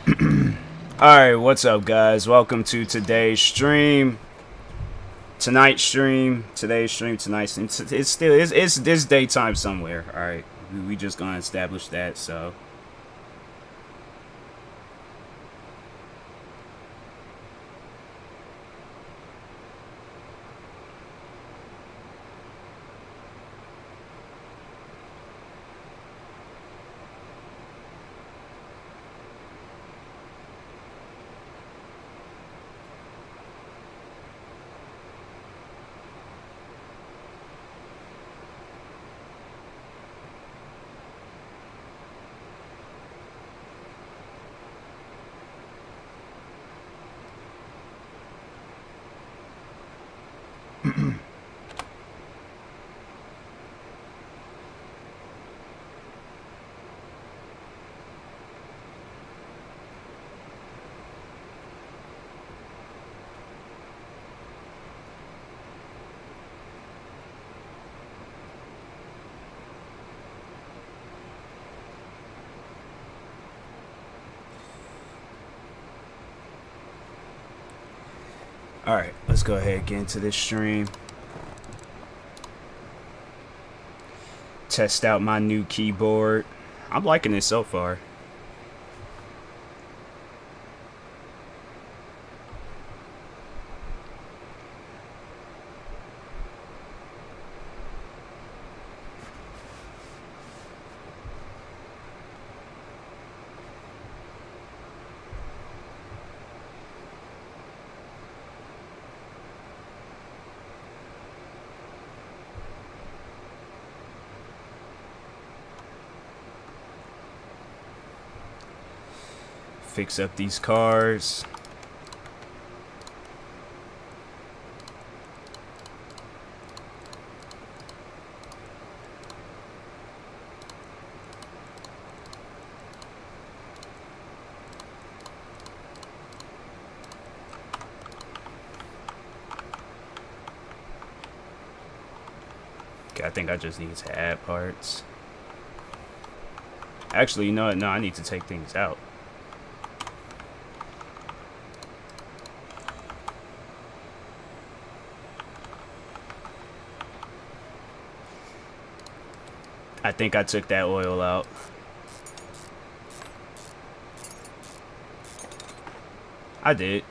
Alright, what's up guys? Welcome to today's stream. Tonight's stream, today's stream, tonight's stream. It's this daytime somewhere, alright? We just gonna establish that, so. Alright, let's go ahead and get into this stream. Test out my new keyboard. I'm liking it so far. Fix up these cars. Okay, I think I just need to add parts. Actually, you know what? No, I need to take things out. I think I took that oil out. I did.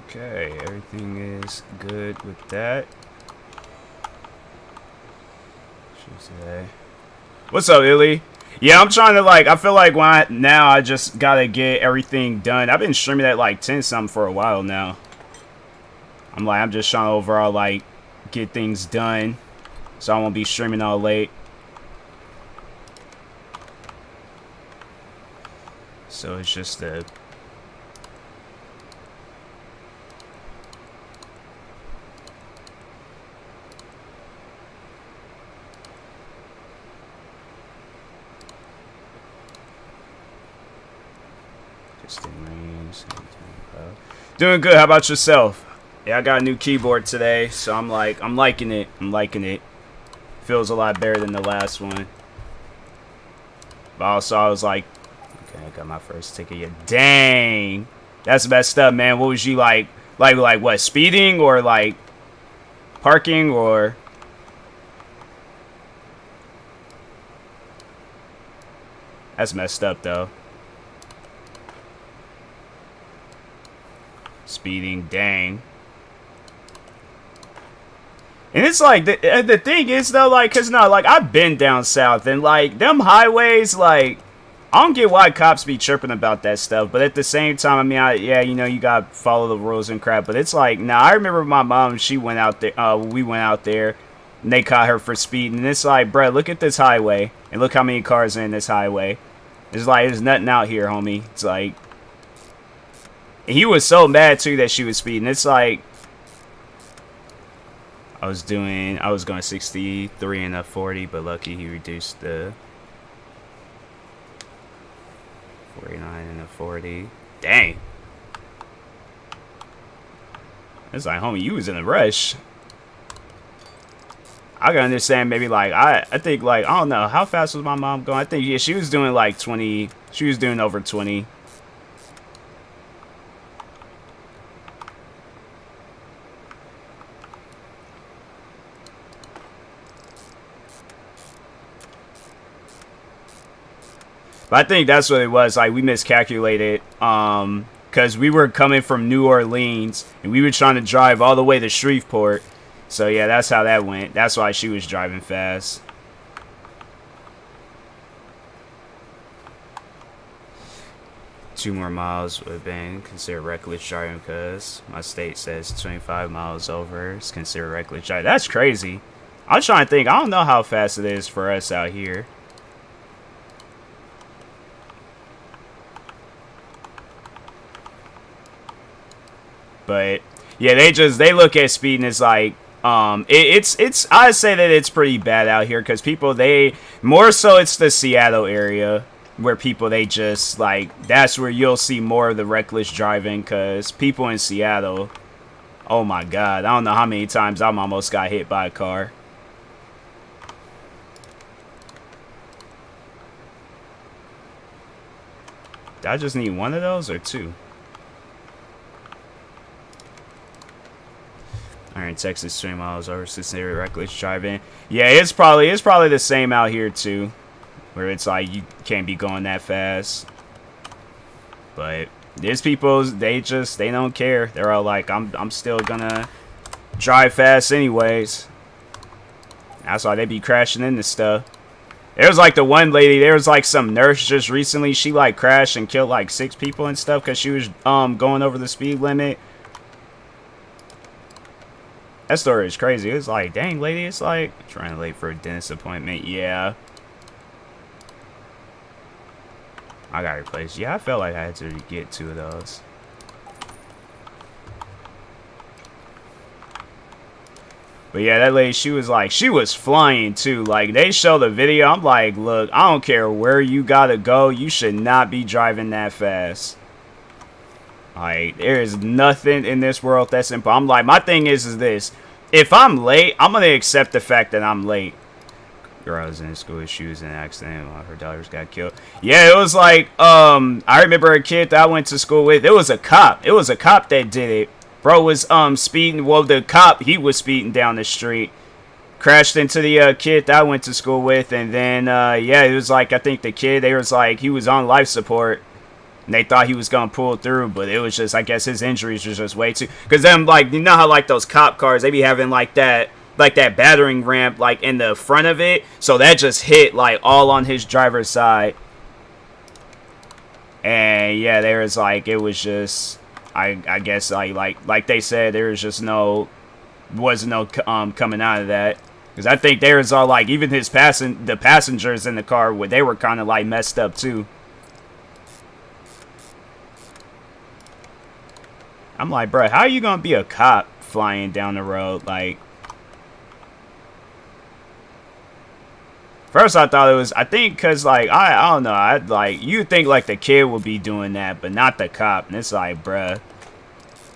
Okay, everything is good with that. What's up, Illy? Yeah, I'm trying to I feel like now I just gotta get everything done. I've been streaming at like 10 something for a while now. I'm just trying to overall get things done so I won't be streaming all late. So it's just a doing good. How about yourself? Yeah, I got a new keyboard today, so I'm liking it. Feels a lot better than the last one. But also I was like, okay, I got my first ticket yet. Dang, that's messed up, man. What was you like what, speeding or parking or? That's messed up though. Speeding, dang. And it's the thing is though, cause no, I've been down south and them highways, I don't get why cops be chirping about that stuff, but at the same time, I mean, yeah, you know, you gotta follow the rules and crap. But it's like, nah, I remember my mom, she went out there, we went out there, and they caught her for speeding. And it's like, bruh, look at this highway, and look how many cars are in this highway. It's like, there's nothing out here, homie. It's like, and he was so mad too that she was speeding. It's like, I was going 63 and a 40, but lucky he reduced the 49 and a 40. Dang. It's like, homie, you was in a rush. I can understand maybe like, I think like, I don't know, how fast was my mom going? I think, yeah, she was doing like 20, she was doing over 20. But I think that's what it was. Like, we miscalculated. Because we were coming from New Orleans. And we were trying to drive all the way to Shreveport. So, yeah, that's how that went. That's why she was driving fast. Two more miles would have been considered reckless driving because my state says 25 miles over is considered reckless driving. That's crazy. I'm trying to think. I don't know how fast it is for us out here. But yeah, they look at speed and it's like it's I'd say that it's pretty bad out here because people, they more so it's the Seattle area where people, they just like, that's where you'll see more of the reckless driving because people in Seattle, oh my god, I don't know how many times I'm almost got hit by a car. Did I just need one of those or two? Alright, Texas 20 miles over, considered reckless driving. Yeah, it's probably the same out here too, where it's like you can't be going that fast. But there's people, they don't care. They're all like, I'm still gonna drive fast anyways. That's why they be crashing into stuff. There was like the one lady, there was like some nurse just recently, she like crashed and killed like 6 people and stuff because she was going over the speed limit. That story is crazy. It was like, dang, lady, it's like trying late for a dentist appointment. Yeah. I got replaced. Yeah, I felt like I had to get 2 of those. But yeah, that lady, she was like, she was flying too. Like, they show the video. I'm like, look, I don't care where you gotta go. You should not be driving that fast. Like, there is nothing in this world that's simple. I'm like, my thing is this. If I'm late, I'm going to accept the fact that I'm late. Girl was in school, she was in an accident while her daughters got killed. Yeah, it was like, I remember a kid that I went to school with. It was a cop. It was a cop that did it. Bro was, speeding. Well, the cop, he was speeding down the street. Crashed into the, kid that I went to school with. And then, yeah, it was like, I think the kid, they was like, he was on life support. And they thought he was going to pull through, but it was just, I guess his injuries were just way too... Because then, like, you know how, like, those cop cars, they be having, like, that battering ramp, like, in the front of it? So that just hit, like, all on his driver's side. And, yeah, there was, like, it was just... I guess, like they said, there was just wasn't no coming out of that. Because I think there was all, like, even the passengers in the car, they were kind of, like, messed up, too. I'm like, bro, how are you gonna be a cop flying down the road? Like, first I thought it was, I think, cause like I don't know, like, you think like the kid would be doing that, but not the cop. And it's like, bruh.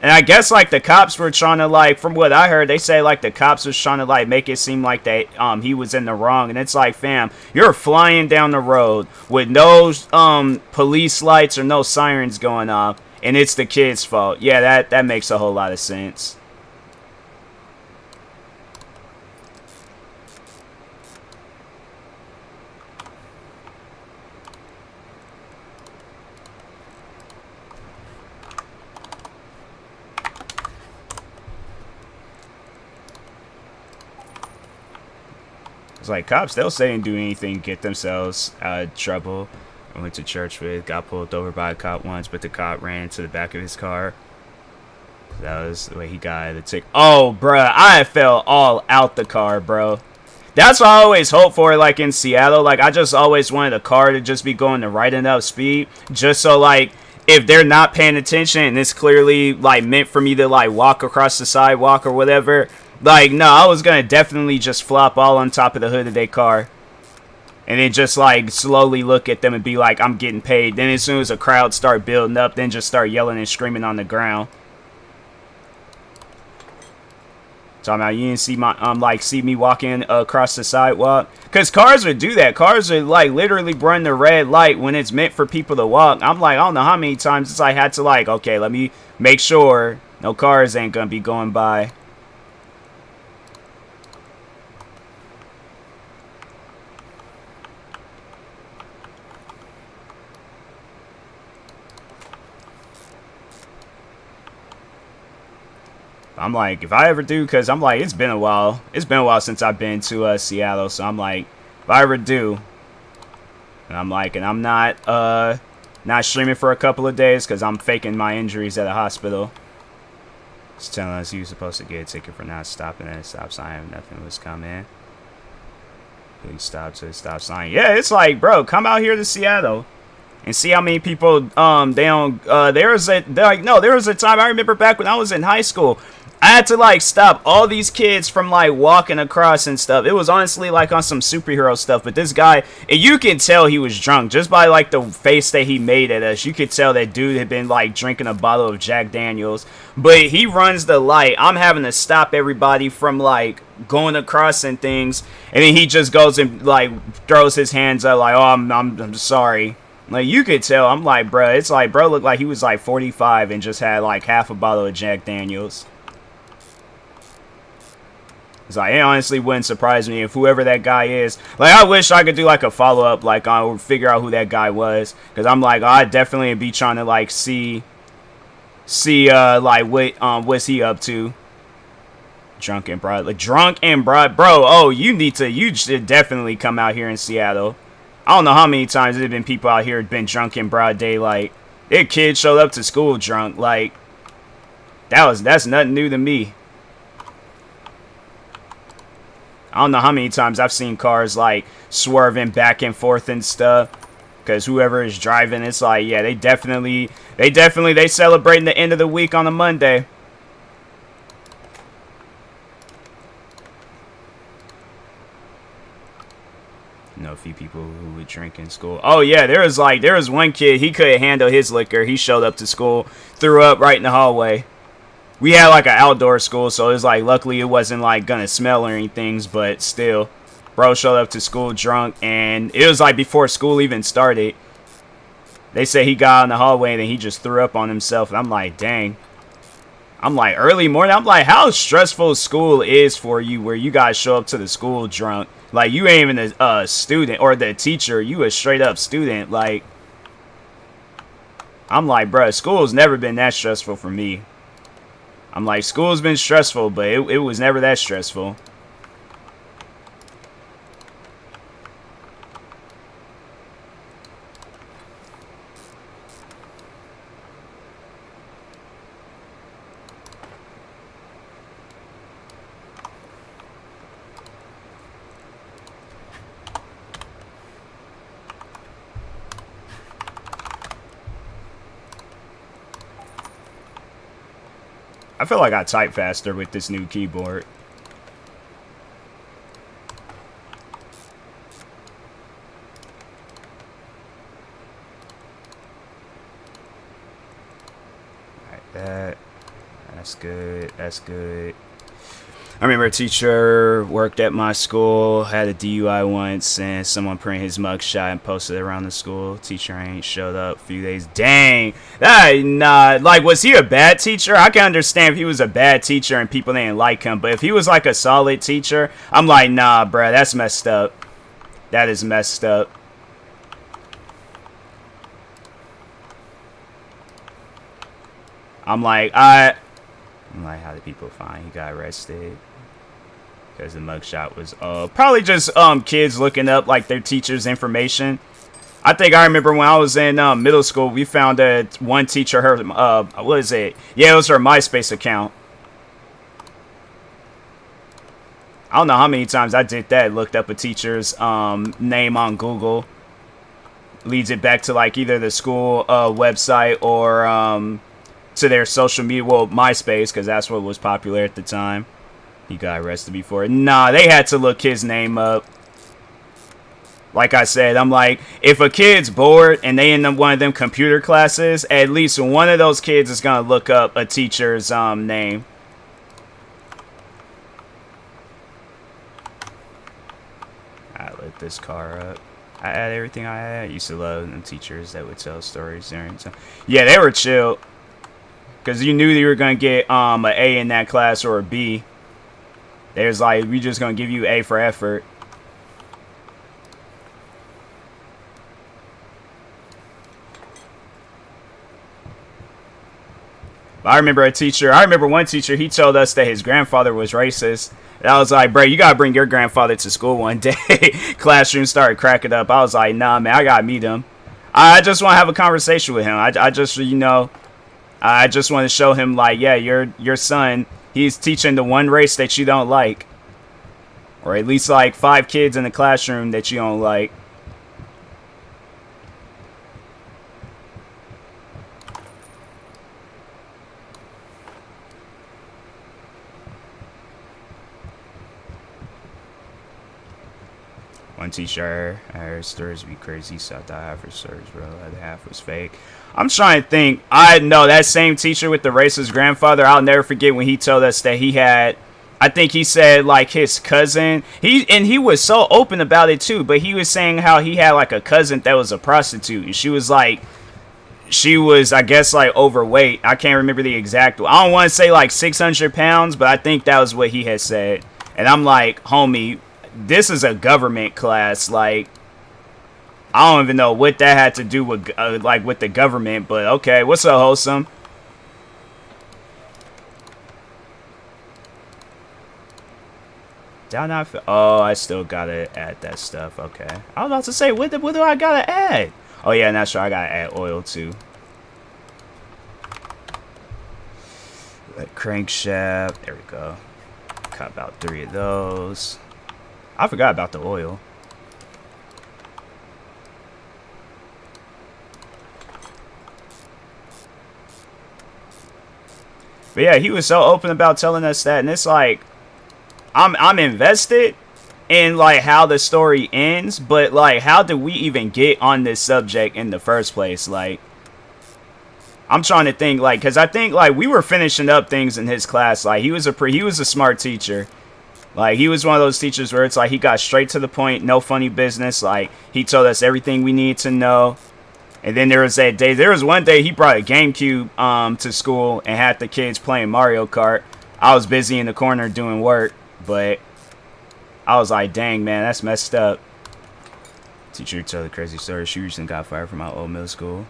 And I guess like the cops were trying to, like, from what I heard, they say like the cops was trying to like make it seem like that he was in the wrong. And it's like, fam, you're flying down the road with no police lights or no sirens going off. And it's the kid's fault. Yeah, that makes a whole lot of sense. It's like, cops, they'll say and do anything to get themselves out of trouble. I went to church with, got pulled over by a cop once, but the cop ran to the back of his car. That was the way he got the ticket. Oh, bruh, I fell all out the car, bro. That's what I always hope for, like, in Seattle. Like, I just always wanted a car to just be going the right enough speed. Just so, like, if they're not paying attention and it's clearly, like, meant for me to, like, walk across the sidewalk or whatever. Like, no, I was going to definitely just flop all on top of the hood of their car. And then just, like, slowly look at them and be like, I'm getting paid. Then as soon as a crowd start building up, then just start yelling and screaming on the ground. Talking about you didn't see my see me walking across the sidewalk, cause cars would do that. Cars would like literally run the red light when it's meant for people to walk. I'm like, I don't know how many times it's I had to like, okay, let me make sure no cars ain't gonna be going by. I'm like, if I ever do, because I'm like, it's been a while. It's been a while since I've been to Seattle. So I'm like, if I ever do, and I'm like, and I'm not streaming for a couple of days because I'm faking my injuries at a hospital. It's telling us you're supposed to get a ticket for not stopping at a stop sign. Nothing was coming. Please stop to the stop sign. Yeah, it's like, bro, come out here to Seattle and see how many people there was a time I remember back when I was in high school. I had to like stop all these kids from like walking across and stuff. It was honestly like on some superhero stuff, but this guy, and you can tell he was drunk just by like the face that he made at us. You could tell that dude had been like drinking a bottle of Jack Daniels. But he runs the light. I'm having to stop everybody from like going across and things, and then he just goes and like throws his hands up like, oh, I'm sorry. Like, you could tell. I'm like, bro, it's like, bro looked like he was like 45 and just had like half a bottle of Jack Daniels. It's like, it honestly wouldn't surprise me if whoever that guy is. Like, I wish I could do like a follow-up, like, or figure out who that guy was. Because I'm like, I'd definitely be trying to like see like what's he up to. Drunk and broad, bro. Oh, you should definitely come out here in Seattle. I don't know how many times there have been people out here been drunk in broad daylight. Their kids showed up to school drunk. Like, that's nothing new to me. I don't know how many times I've seen cars like swerving back and forth and stuff. Because whoever is driving, it's like, yeah, they celebrating the end of the week on a Monday. You know, a few people who would drink in school. Oh yeah, there was one kid, he couldn't handle his liquor. He showed up to school, threw up right in the hallway. We had like an outdoor school, so it was like, luckily it wasn't like gonna smell or anything, but still, bro showed up to school drunk, and it was like before school even started. They say he got out in the hallway and then he just threw up on himself, and I'm like, dang. I'm like, early morning, I'm like, how stressful school is for you where you guys show up to the school drunk. Like, you ain't even a student or the teacher, you a straight up student. Like, I'm like, bro, school's never been that stressful for me. I'm like, school's been stressful, but it was never that stressful. I feel like I type faster with this new keyboard. Alright, that's good. That's good. I remember a teacher worked at my school, had a DUI once, and someone printed his mugshot and posted it around the school. Teacher ain't showed up a few days. Dang. Nah. Like, was he a bad teacher? I can understand if he was a bad teacher and people didn't like him, but if he was like a solid teacher, I'm like, nah, bruh, that's messed up. That is messed up. I'm like, how did people find he got arrested? Because the mugshot was probably just kids looking up like their teacher's information. I think I remember when I was in middle school, we found that one teacher, her, what is it? Yeah, it was her MySpace account. I don't know how many times I did that. Looked up a teacher's name on Google. Leads it back to like either the school website or to their social media. Well, MySpace, because that's what was popular at the time. He got arrested before. Nah, they had to look his name up. Like I said, I'm like, if a kid's bored and they in one of them computer classes, at least one of those kids is going to look up a teacher's name. I lit this car up. I had everything I had. I used to love them teachers that would tell stories during time. Yeah, they were chill. Because you knew you were going to get an A in that class or a B. They was like, we just going to give you A for effort. I remember one teacher, he told us that his grandfather was racist. And I was like, bro, you gotta bring your grandfather to school one day. Classroom started cracking up. I was like, nah, man, I gotta meet him. I just want to have a conversation with him. I just, you know, I just want to show him, like, yeah, your son, he's teaching the one race that you don't like. Or at least, like, 5 kids in the classroom that you don't like. One teacher, I heard stories be crazy, so I thought half her stories real, the other half was fake. I'm trying to think. I know that same teacher with the racist grandfather, I'll never forget when he told us that he had, I think he said, like, his cousin, he was so open about it too, but he was saying how he had, like, a cousin that was a prostitute, and she was, I guess, like, overweight. I can't remember the exact, I don't want to say, like, 600 pounds, but I think that was what he had said. And I'm like, homie, this is a government class. Like, I don't even know what that had to do with like with the government, but okay. What's up, wholesome? Did I not feel? Oh, I still gotta add that stuff. Okay, I was about to say, what do I gotta add? Oh yeah, not sure. I gotta add oil too. Like crankshaft. There we go. Got about 3 of those. I forgot about the oil. But yeah, he was so open about telling us that, and it's like, I'm invested in like how the story ends, but like, how did we even get on this subject in the first place? Like, I'm trying to think, like, because I think like we were finishing up things in his class. Like, he was a smart teacher. Like, he was one of those teachers where it's like he got straight to the point, no funny business. Like, he told us everything we need to know. And then there was one day he brought a GameCube to school and had the kids playing Mario Kart. I was busy in the corner doing work, but I was like, dang, man, that's messed up. Teacher told a crazy story. She recently got fired from my old middle school.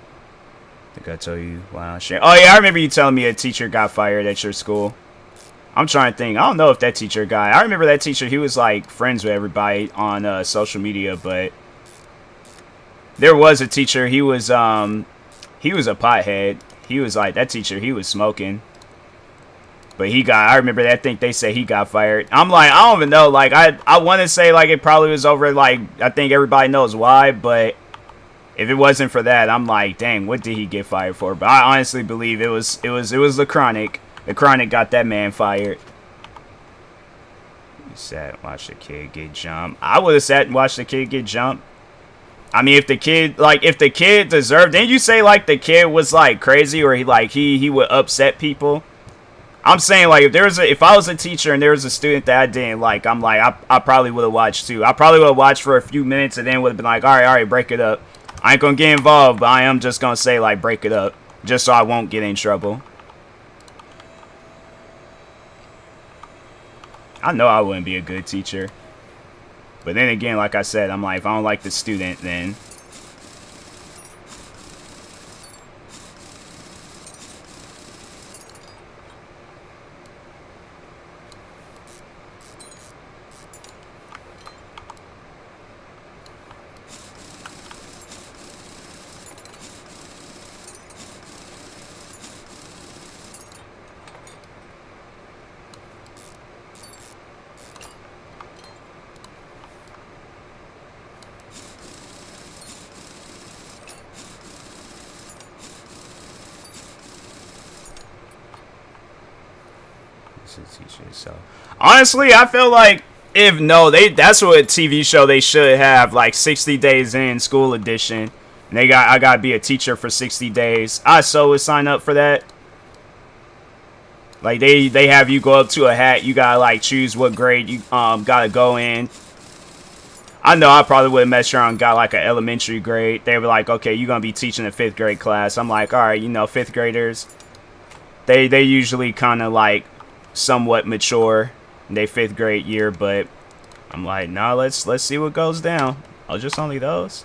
I think I told you. Wow. Oh, yeah, I remember you telling me a teacher got fired at your school. I'm trying to think. I don't know if that teacher guy. I remember that teacher. He was like friends with everybody on social media, but there was a teacher. He was a pothead. He was like that teacher. He was smoking, but I remember that. I think they said he got fired. I'm like, I don't even know. Like, I want to say like it probably was over. Like, I think everybody knows why, but if it wasn't for that, I'm like, dang, what did he get fired for? But I honestly believe it was the Chronic. The Chronic got that man fired. You sat and watched the kid get jumped. I would have sat and watched the kid get jumped. I mean, if the kid deserved, didn't you say like the kid was like crazy or he would upset people? I'm saying like if I was a teacher and there was a student that I didn't like, I'm like I probably would have watched too. I probably would have watched for a few minutes and then would have been like, all right, break it up. I ain't gonna get involved, but I am just gonna say like break it up, just so I won't get in trouble. I know I wouldn't be a good teacher. But then again, like I said, I'm like, if I don't like the student, then This is teacher. So honestly, I feel like that's what TV show they should have, like 60 days in school edition. And I gotta be a teacher for 60 days. I so would sign up for that. Like they have you go up to a hat, you gotta like choose what grade you gotta go in. I know I probably would have messed around and got like an elementary grade. They were like, okay, you're gonna be teaching a 5th grade class. I'm like, all right, 5th graders, they usually kind of like somewhat mature in their 5th grade year, but I'm like, nah, let's see what goes down. Oh, just only those.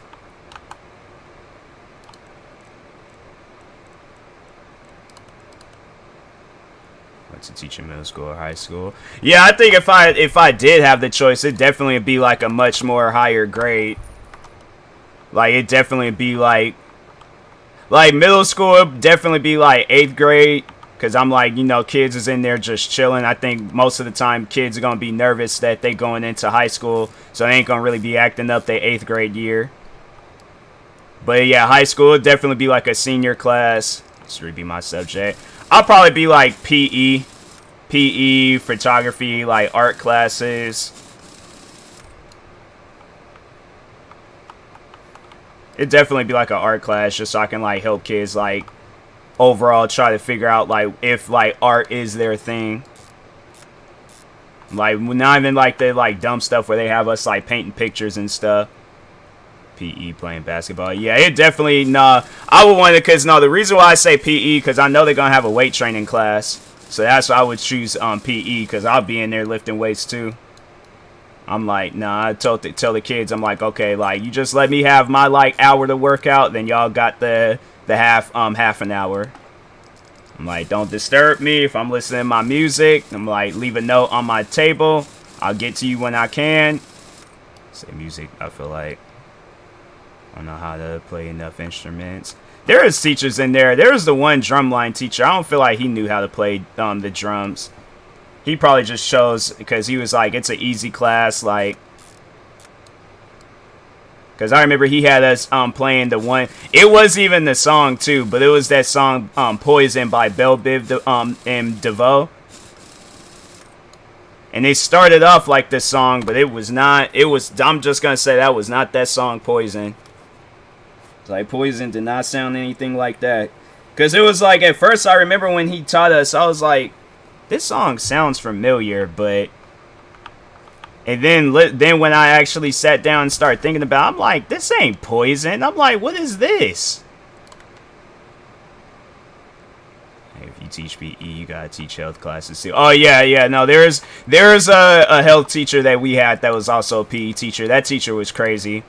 To teach in middle school or high school. Yeah, I think if I did have the choice, it'd definitely be like a much more higher grade. Like it definitely be like middle school would definitely be like 8th grade, because I'm like, kids is in there just chilling. I think most of the time kids are gonna be nervous that they going into high school, so they ain't gonna really be acting up their 8th grade year. But yeah, high school would definitely be like a senior class. This would be my subject. I'll probably be like PE, photography, like art classes. It'd definitely be like an art class, just so I can like help kids like overall try to figure out like if like art is their thing. Like not even like the like dumb stuff where they have us like painting pictures and stuff. PE, playing basketball. Yeah, it definitely, nah. I would want it, because, no, the reason why I say PE, because I know they're going to have a weight training class. So that's why I would choose PE, because I'll be in there lifting weights too. I'm like, nah, I tell the kids, I'm like, okay, like, you just let me have my, like, hour to work out, then y'all got the half an hour. I'm like, don't disturb me if I'm listening to my music. I'm like, leave a note on my table. I'll get to you when I can. Say music, I feel like. I don't know how to play enough instruments. There is teachers in there. There was the one drumline teacher. I don't feel like he knew how to play the drums. He probably just chose because he was like, it's an easy class, like. Because I remember he had us playing the one. It wasn't even the song too, but it was that song "Poison" by Belle Biv and DeVoe. And they started off like this song, but it was not. It was. I'm just gonna say that was not that song, "Poison." Like Poison did not sound anything like that. Because it was like, at first I remember when he taught us, I was like, this song sounds familiar, but. And then when I actually sat down and started thinking about it, I'm like, this ain't Poison. I'm like, what is this? Hey, if you teach PE, you gotta teach health classes too. Oh yeah, no, there's a health teacher that we had that was also a PE teacher. That teacher was crazy.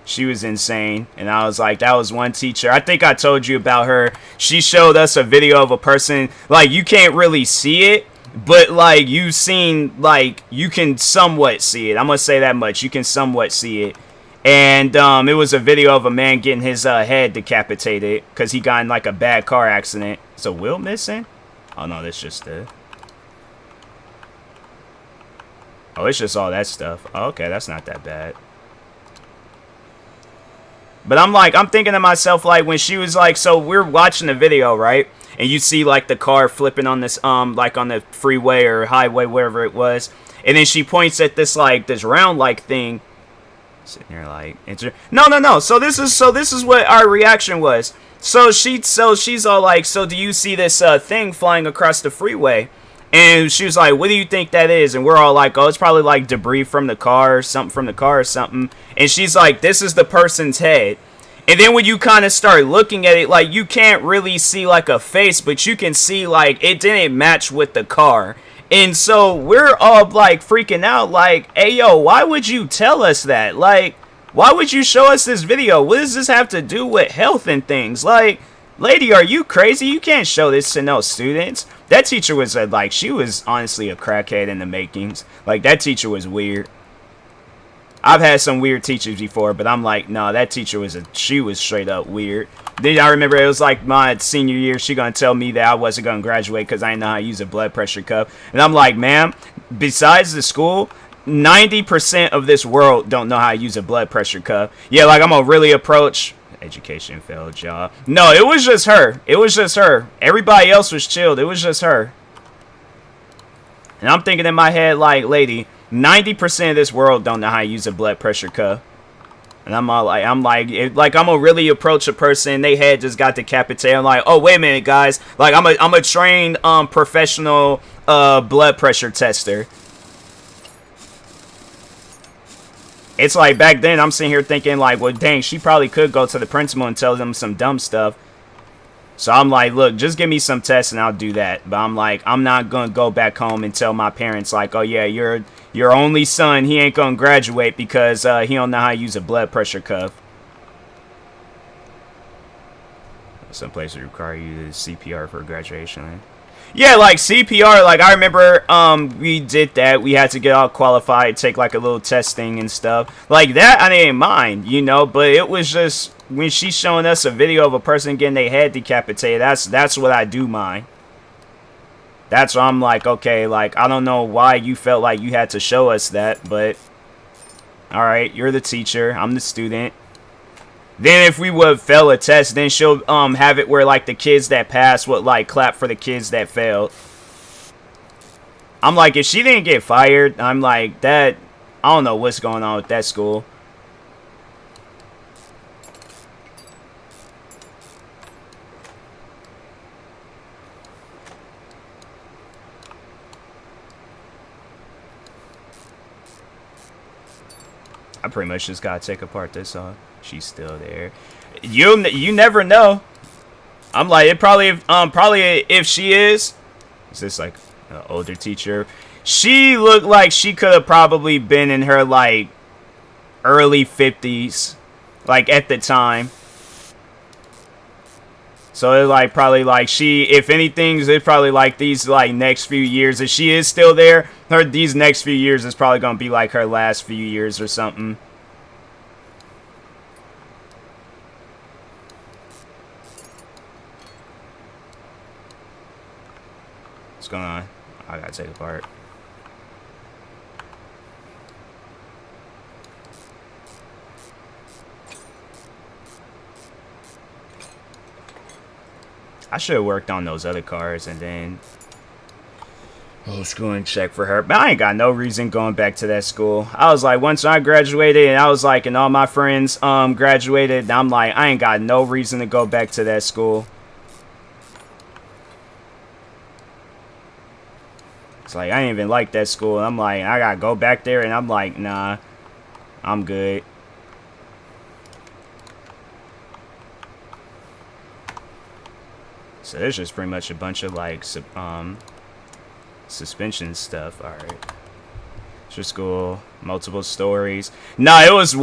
She was insane. And I was like, that was one teacher. I think I told you about her. She showed us a video of a person. Like, you can't really see it, but, like, you can somewhat see it. I'm going to say that much. You can somewhat see it. And it was a video of a man getting his head decapitated because he got in, like, a bad car accident. Is a wheel missing? Oh, no, that's just the... Oh, it's just all that stuff. Oh, okay, that's not that bad. But I'm thinking to myself, like, when she was like, so we're watching the video, right? And you see, like, the car flipping on this, like, on the freeway or highway, wherever it was. And then she points at this, like, this round, like, thing. Sitting there, like, no. So this is what our reaction was. So she's all like, so do you see this, thing flying across the freeway? And she was like, what do you think that is? And we're all like, oh, it's probably like debris from the car or something from the car or something. And she's like, this is the person's head. And then when you kind of start looking at it, like, you can't really see like a face, but you can see like it didn't match with the car. And so we're all like freaking out, like, hey, yo, why would you tell us that? Like, why would you show us this video? What does this have to do with health and things? Like, lady, are you crazy? You can't show this to no students. That teacher was like, she was honestly a crackhead in the makings. Like, that teacher was weird. I've had some weird teachers before, but I'm like, no, that teacher she was straight up weird. Then I remember it was like my senior year. She gonna tell me that I wasn't gonna graduate because I didn't know how to use a blood pressure cuff. And I'm like, ma'am, besides the school, 90% of this world don't know how to use a blood pressure cuff. Yeah, like, I'm gonna really approach... Education failed, y'all. No, it was just her. It was just her. Everybody else was chilled. It was just her. And I'm thinking in my head, like, lady, 90% of this world don't know how to use a blood pressure cuff. And I'm like, I'm gonna really approach a person, they head just got decapitated. I'm like, oh, wait a minute, guys. Like, I'm a trained, professional, blood pressure tester. It's like, back then, I'm sitting here thinking, like, well, dang, she probably could go to the principal and tell them some dumb stuff. So I'm like, look, just give me some tests and I'll do that. But I'm like, I'm not going to go back home and tell my parents, like, oh, yeah, your only son, he ain't going to graduate because he don't know how to use a blood pressure cuff. Some places require you to CPR for graduation. Yeah, like CPR, like I remember we did that. We had to get all qualified, take like a little testing and stuff. Like that I didn't mind, you know, but it was just when she's showing us a video of a person getting their head decapitated, that's what I do mind. That's why I'm like, okay, like I don't know why you felt like you had to show us that, but alright, you're the teacher, I'm the student. Then if we would fail a test, then she'll have it where like the kids that pass would like clap for the kids that failed. I'm like, if she didn't get fired, I'm like, that, I don't know what's going on with that school. I pretty much just gotta take apart this song. She's still there. You never know. I'm like, it probably if she is this like an older teacher? She looked like she could have probably been in her like early 50s, like at the time. So it's like probably like she, if anything, it's probably like these like next few years. If she is still there, these next few years is probably gonna be like her last few years or something. What's going on? I gotta take apart. I should have worked on those other cars and then let's go and check for her. But I ain't got no reason going back to that school. I was like, once I graduated and I was like, and all my friends graduated, I'm like, I ain't got no reason to go back to that school. It's like, I ain't even like that school. I'm like, I gotta go back there, and I'm like, nah, I'm good. So there's just pretty much a bunch of like suspension stuff. All right, it's your school, multiple stories. No, it was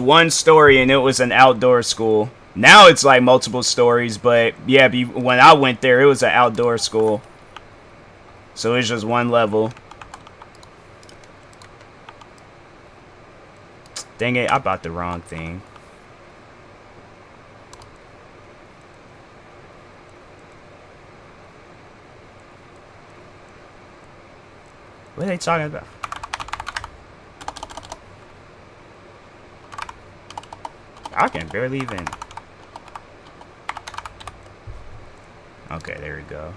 one story, and it was an outdoor school. Now it's like multiple stories, but yeah, when I went there, it was an outdoor school. So it's just one level. Dang it, I bought the wrong thing. What are they talking about? I can barely even... Okay, there we go.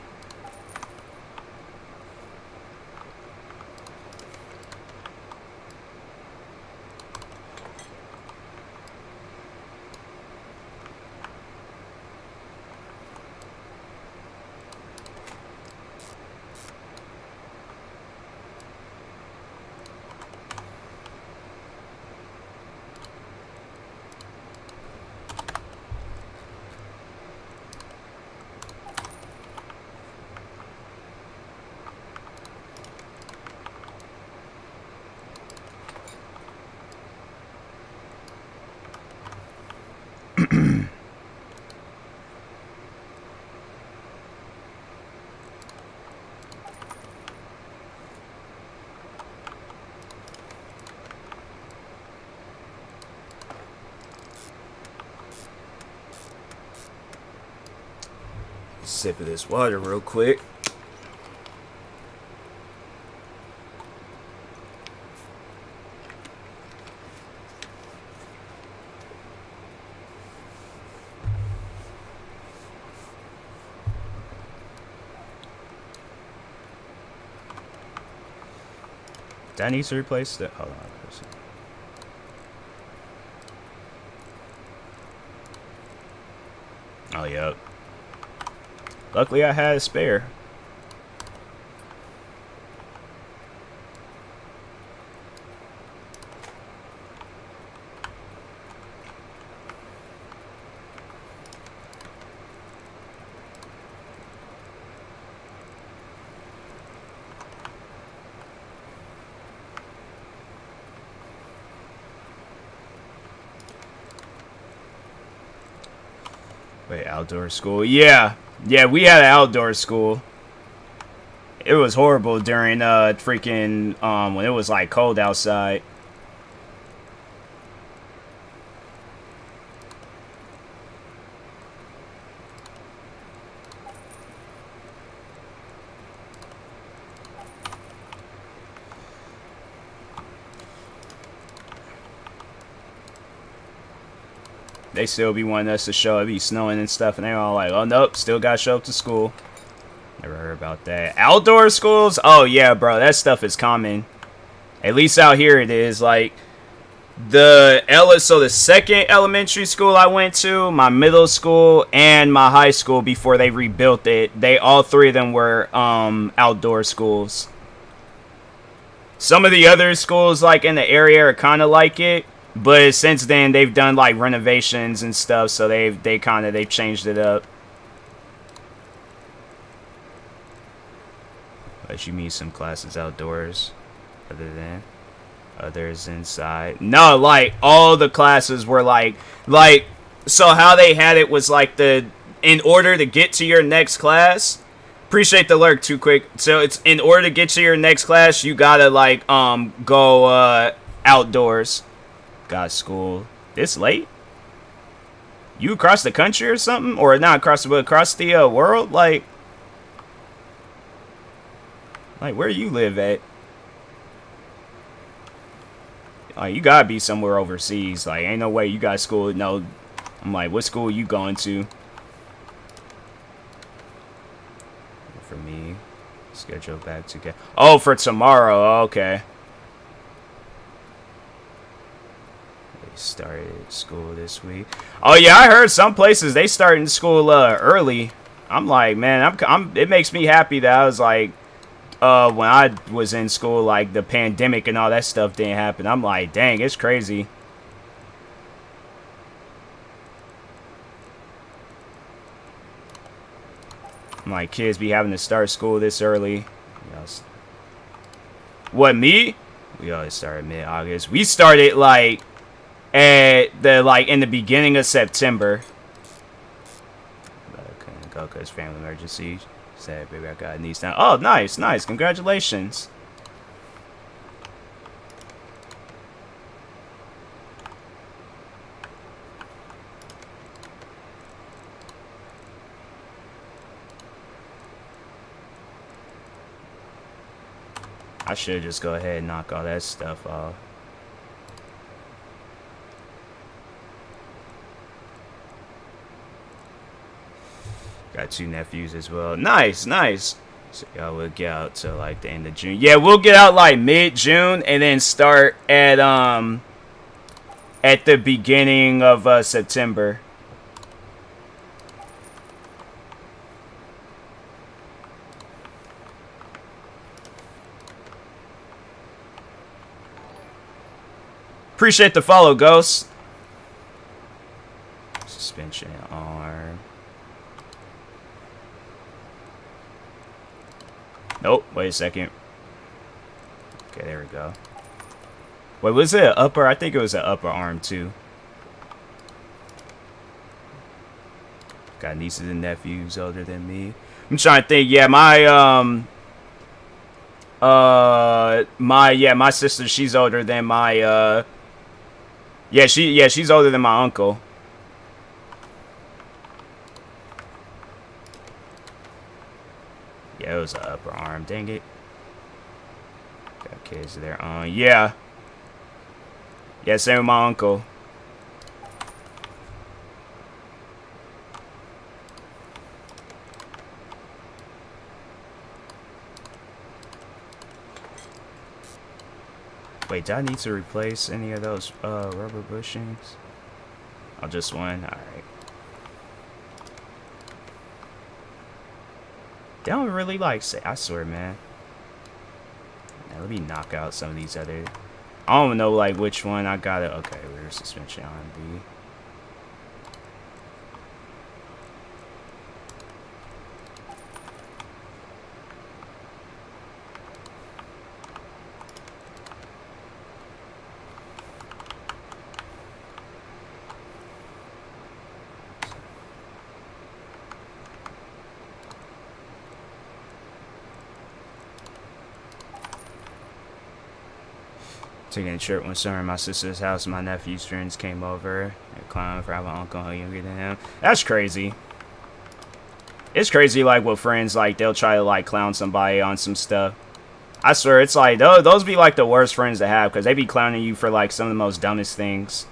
Sip of this water real quick. That needs to replace the. Hold on. Oh, yep. Luckily, I had a spare. Wait, outdoor school? Yeah. Yeah, we had an outdoor school. It was horrible during freaking when it was like cold outside. They still be wanting us to show. It be snowing and stuff, and they're all like, "Oh nope, still gotta show up to school." Never heard about that. Outdoor schools? Oh yeah, bro, that stuff is common. At least out here it is. Like so the second elementary school I went to, my middle school, and my high school before they rebuilt it, all three of them were outdoor schools. Some of the other schools like in the area are kind of like it. But since then, they've done like renovations and stuff, so they've changed it up. But you mean some classes outdoors, others inside. No, like all the classes were like so how they had it was like in order to get to your next class. Appreciate the lurk too quick. So it's in order to get to your next class, you gotta like go outdoors. Got school this late? You across the country or something? Or not across the world? Like where you live at? Like you gotta be somewhere overseas. Like ain't no way you got school. No, I'm like, what school are you going to? For me, schedule back to get. Oh, for tomorrow. Okay. Started school this week. Oh yeah, I heard some places they starting school early. I'm like, man, it makes me happy that I was like when I was in school, like the pandemic and all that stuff didn't happen. I'm like, dang, it's crazy. I'm like, kids be having to start school this early. What, me? We always started mid-August. We started like at in the beginning of September. Couldn't go because family emergency. Said, baby, I got these now. Oh, nice, congratulations. I should just go ahead and knock all that stuff off. Got 2 nephews as well. Nice. So y'all will get out till like the end of June. Yeah, we'll get out like mid-June and then start at the beginning of September. Appreciate the follow, Ghost. Suspension arm. Nope, wait a second. Okay, there we go. Wait, was it an upper? I think it was an upper arm too. Got nieces and nephews older than me. I'm trying to think. Yeah, my sister, she's older than my she's older than my uncle. Yeah, it was an upper arm. Dang it. Got kids there on. Yeah. Yeah, same with my uncle. Wait, do I need to replace any of those rubber bushings? Oh, just one? Alright. They don't really like say, I swear, man. Now, let me knock out some of these other. I don't know like which one I got it. Okay, rear suspension R&B. Taking a trip one summer at my sister's house. My nephew's friends came over. They clowned for having an uncle younger than him. That's crazy. It's crazy, like, with friends, like, they'll try to, like, clown somebody on some stuff. I swear, it's like, those be, like, the worst friends to have, because they be clowning you for, like, some of the most dumbest things.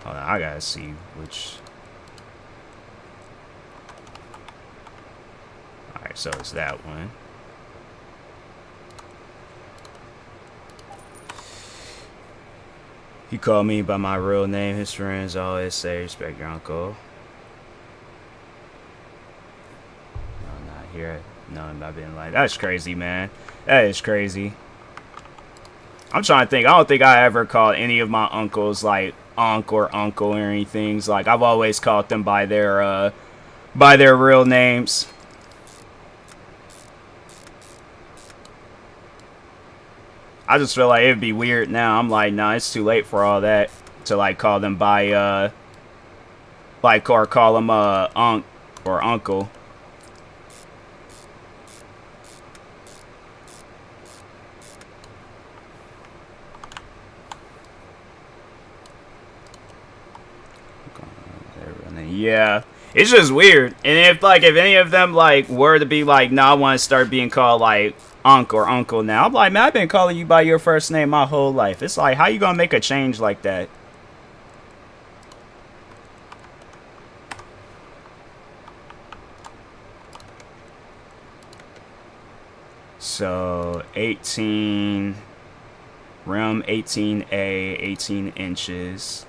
Hold on, I gotta see which. Alright, so it's that one. He called me by my real name. His friends always say, respect your uncle. No, not here. None I've been like, that's crazy, man. That is crazy. I'm trying to think. I don't think I ever called any of my uncles like unc or uncle or anything. Like, I've always called them by their real names. I just feel like it'd be weird now. I'm like, nah, it's too late for all that to like call them by like, or call them unc or uncle. Yeah, it's just weird. And if any of them like were to be like, nah, I want to start being called like unc or uncle now, I'm like, man, I've been calling you by your first name my whole life. It's like, how you gonna make a change like that? So 18 rim, 18A, 18 inches.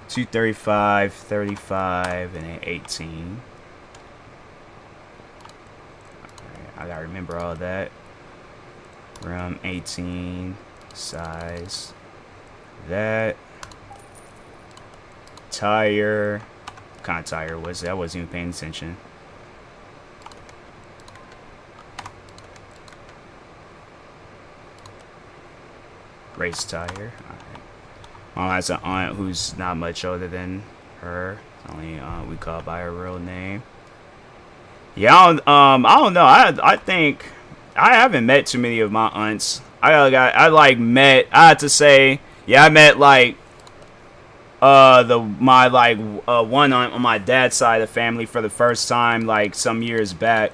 235, 35, and an 18. Alright, I gotta remember all that. Rim 18, size. That. Tire. What kind of tire was that? I wasn't even paying attention. Race tire. Alright. Mom has an aunt who's not much older than her. Only we call by her real name. Yeah, I don't know. I think I haven't met too many of my aunts. I had to say, yeah, I met like one aunt on my dad's side of the family for the first time like some years back.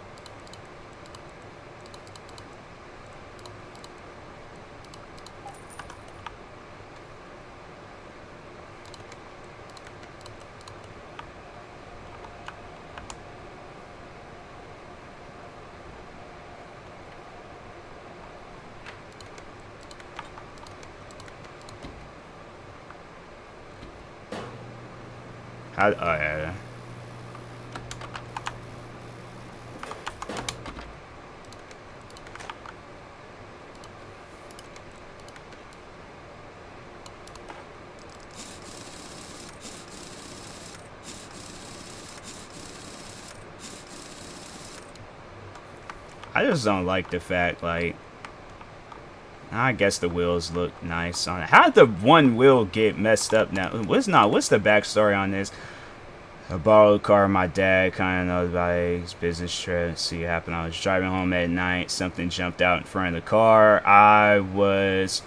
Oh, yeah. I just don't like the fact, like, I guess the wheels look nice on it. How did the one wheel get messed up now? What's the backstory on this? I borrowed a car. My dad kind of knows about his business trip. See what happened. I was driving home at night. Something jumped out in front of the car. I was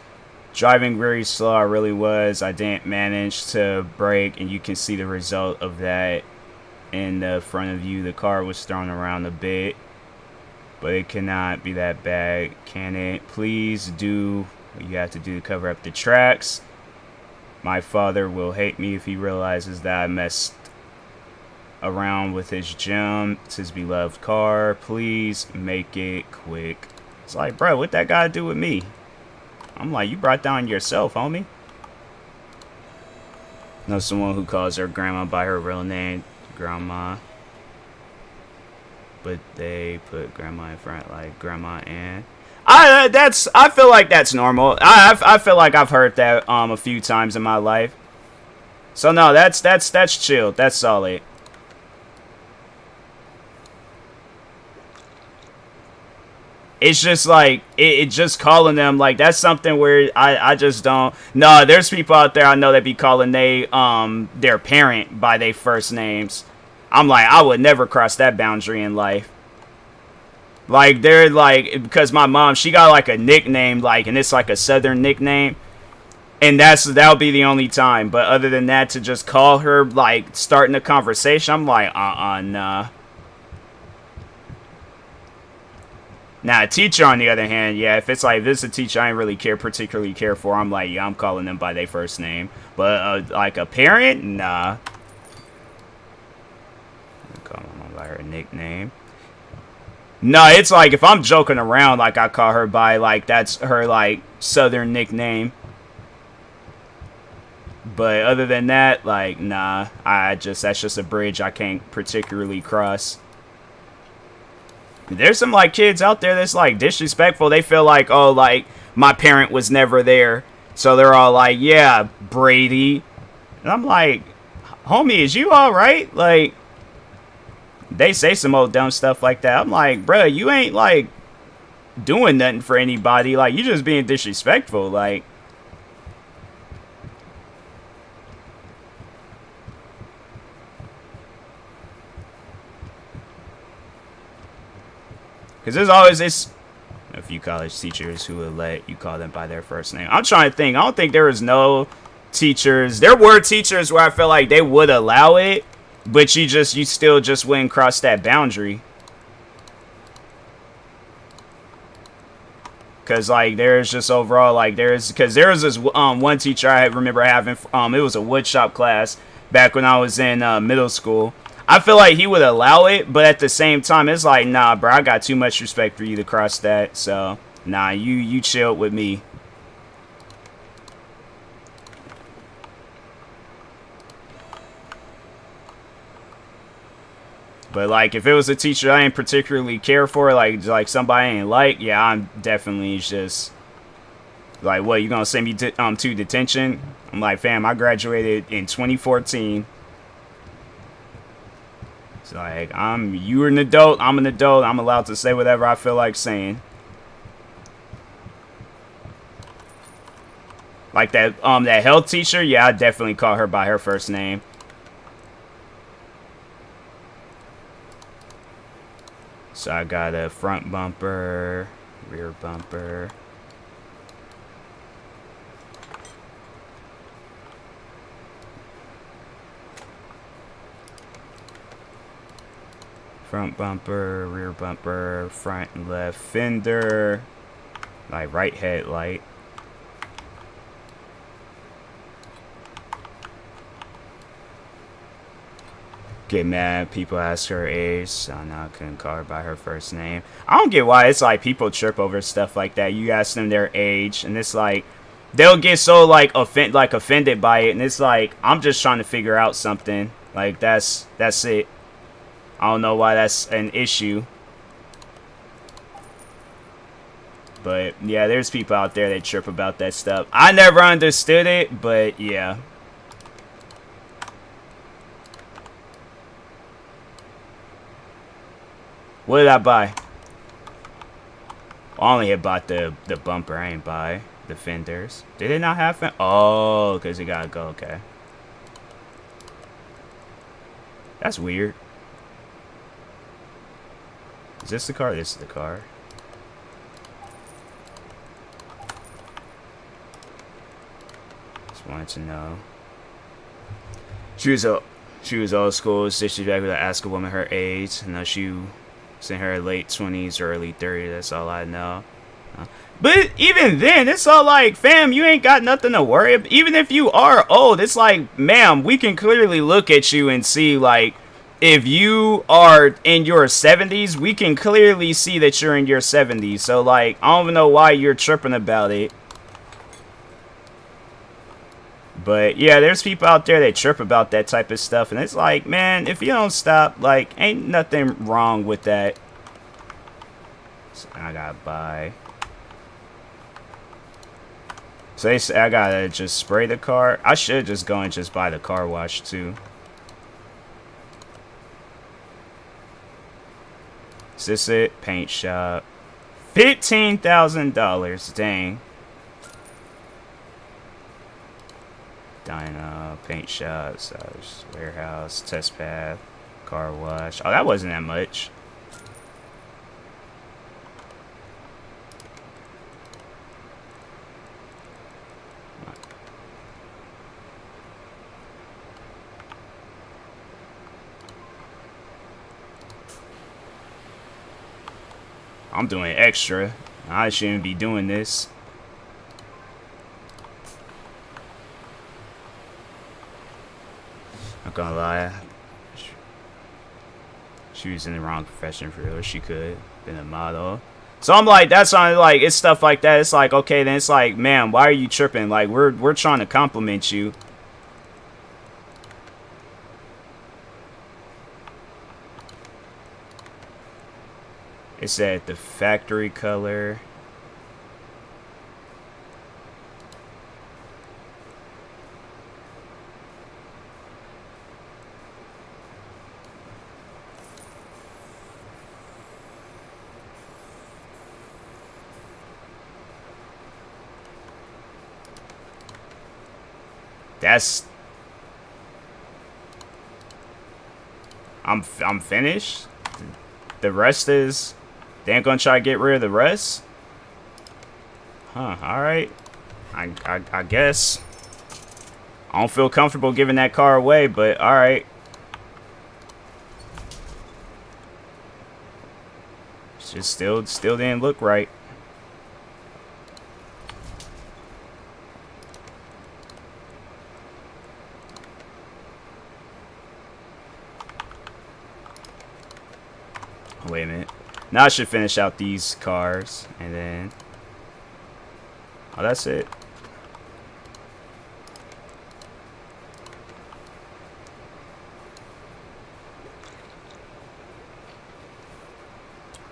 driving very slow. I really was. I didn't manage to brake, and you can see the result of that in the front of you. The car was thrown around a bit, but it cannot be that bad, can it? Please do what you have to do to cover up the tracks. My father will hate me if he realizes that I messed around with his gem. It's his beloved car. Please make it quick. It's like, bro, what that got to do with me? I'm like, you brought down yourself, homie. Know someone who calls her grandma by her real name, grandma, but they put grandma in front, like Grandma Ann. I feel like that's normal. I feel like I've heard that a few times in my life. So no, that's chill. That's solid. It's just like, it just calling them, like, that's something where I just don't. No, there's people out there I know that be calling their parent by their first names. I'm like, I would never cross that boundary in life. Like, they're like, because my mom, she got like a nickname, like, and it's like a southern nickname. And that'll be the only time. But other than that, to just call her, like, starting a conversation, I'm like, nah. Now, a teacher, on the other hand, yeah, if it's like, this is a teacher I ain't really particularly care for, I'm like, yeah, I'm calling them by their first name. But, like, a parent? Nah. I call my mom by her nickname. No, it's like, if I'm joking around, like, I call her by, like, that's her, like, southern nickname. But other than that, like, nah, that's just a bridge I can't particularly cross. There's some, like, kids out there that's, like, disrespectful. They feel like, oh, like, my parent was never there. So they're all like, yeah, Brady. And I'm like, homie, is you all right? Like, they say some old dumb stuff like that. I'm like, bruh, you ain't, like, doing nothing for anybody. Like, you just being disrespectful. Like, because there's always a few college teachers who will let you call them by their first name. I'm trying to think. I don't think there was no teachers. There were teachers where I feel like they would allow it, but you still just wouldn't cross that boundary. Because, like, there's just overall, like, because there was this one teacher I remember having, it was a woodshop class back when I was in middle school. I feel like he would allow it, but at the same time, it's like, nah, bro, I got too much respect for you to cross that. So, nah, you chill with me. But, like, if it was a teacher I didn't particularly care for, like somebody I ain't like, yeah, I'm definitely just, like, what, you gonna send me to detention? I'm like, fam, I graduated in 2014. So, like, you're an adult, I'm an adult, I'm allowed to say whatever I feel like saying. Like that health teacher, yeah, I definitely call her by her first name. So I got a front bumper, rear bumper. Front bumper, rear bumper, front and left fender, like right headlight. Get mad, people ask her age, so now I couldn't call her by her first name. I don't get why it's like people trip over stuff like that. You ask them their age, and it's like they'll get so like offended by it, and it's like I'm just trying to figure out something. Like that's it. I don't know why that's an issue. But yeah, there's people out there that trip about that stuff. I never understood it, but yeah. What did I buy? I only had bought the bumper. I ain't buy the fenders. Did it not have fenders? Oh, because it gotta go. Okay. That's weird. Is this the car? This is the car. Just wanted to know. She was old school. Disrespectful to ask a woman her age. I know she was in her late 20s or early 30s. That's all I know. But even then, it's all like, fam, you ain't got nothing to worry about. Even if you are old, it's like, ma'am, we can clearly look at you and see, like, if you are in your 70s, we can clearly see that you're in your 70s. So, like, I don't even know why you're tripping about it. But, yeah, there's people out there that trip about that type of stuff. And it's like, man, if you don't stop, like, ain't nothing wrong with that. So I gotta buy. So they say I gotta just spray the car. I should just go and just buy the car wash too. Is this it? Paint shop. $15,000. Dang. Dyno, paint shop, warehouse, test path, car wash. Oh, that wasn't that much. I'm doing extra. I shouldn't be doing this. Not gonna lie. She was in the wrong profession for real. She could been a model. So I'm like, that's on like it's stuff like that. It's like, okay, then it's like, man, why are you tripping? Like we're trying to compliment you. It said the factory color. That's I'm finished. The rest is they ain't gonna try to get rid of the rest? Huh, alright. I guess. I don't feel comfortable giving that car away, but alright. Just still didn't look right. Wait a minute. Now I should finish out these cars, and then... Oh, that's it.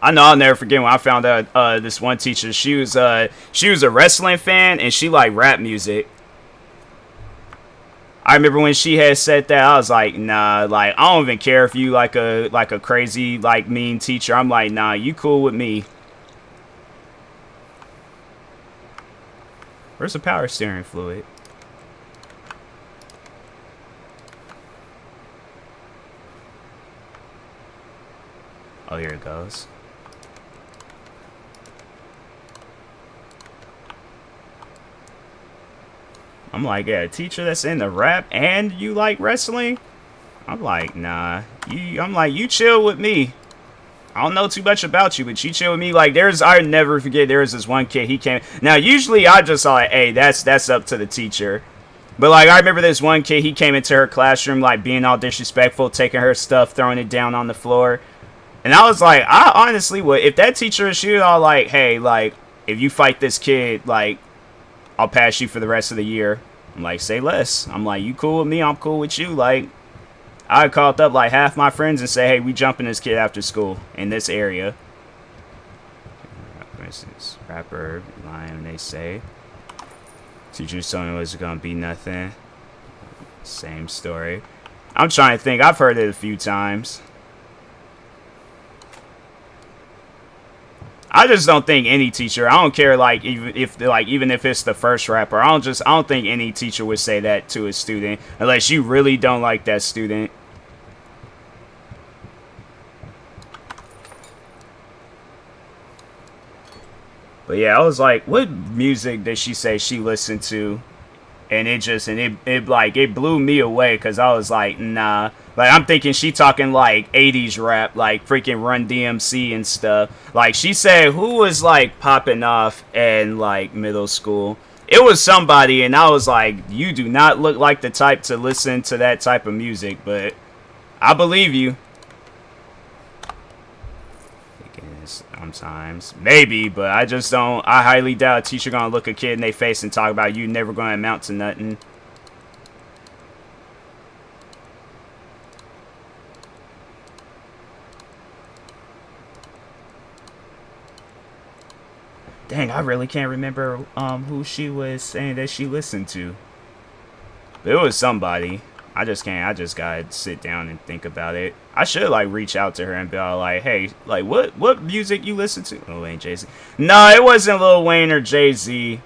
I know I'll never forget when I found out this one teacher. She was a wrestling fan, and she liked rap music. I remember when she had said that, I was like, nah, like, I don't even care if you like a crazy, like, mean teacher. I'm like, nah, you cool with me. Where's the power steering fluid? Oh, here it goes. I'm like, yeah, a teacher that's in the rap and you like wrestling? I'm like, nah. I'm like, you chill with me. I don't know too much about you, but you chill with me. Like, I never forget, there was this one kid, he came. Now, usually I just thought, hey, that's up to the teacher. But, like, I remember this one kid, he came into her classroom, like, being all disrespectful, taking her stuff, throwing it down on the floor. And I was like, I honestly would, if that teacher is you, I'll like, hey, like, if you fight this kid, like, I'll pass you for the rest of the year. I'm like, say less. I'm like, you cool with me? I'm cool with you. Like, I called up like half my friends and say, hey, we jumping this kid after school in this area. For instance, rapper lying when they say teachers told me it was gonna be nothing. Same story. I'm trying to think. I've heard it a few times. I just don't think any teacher, I don't care like even if it's the first rapper, I don't think any teacher would say that to a student unless you really don't like that student. But yeah, I was like, what music did she say she listened to? And it blew me away because I was like, nah. Like, I'm thinking she talking like 80s rap, like freaking Run DMC and stuff. Like, she said who was like popping off in like middle school. It was somebody, and I was like, you do not look like the type to listen to that type of music, but I believe you. Sometimes maybe, but I just don't. I highly doubt a teacher gonna look a kid in their face and talk about you never gonna amount to nothing. Dang, I really can't remember who she was saying that she listened to. But it was somebody. I just can't. I just gotta sit down and think about it. I should like reach out to her and be all like, "Hey, like what music you listen to?" Lil Wayne, Jay-Z. No, it wasn't Lil Wayne or Jay-Z.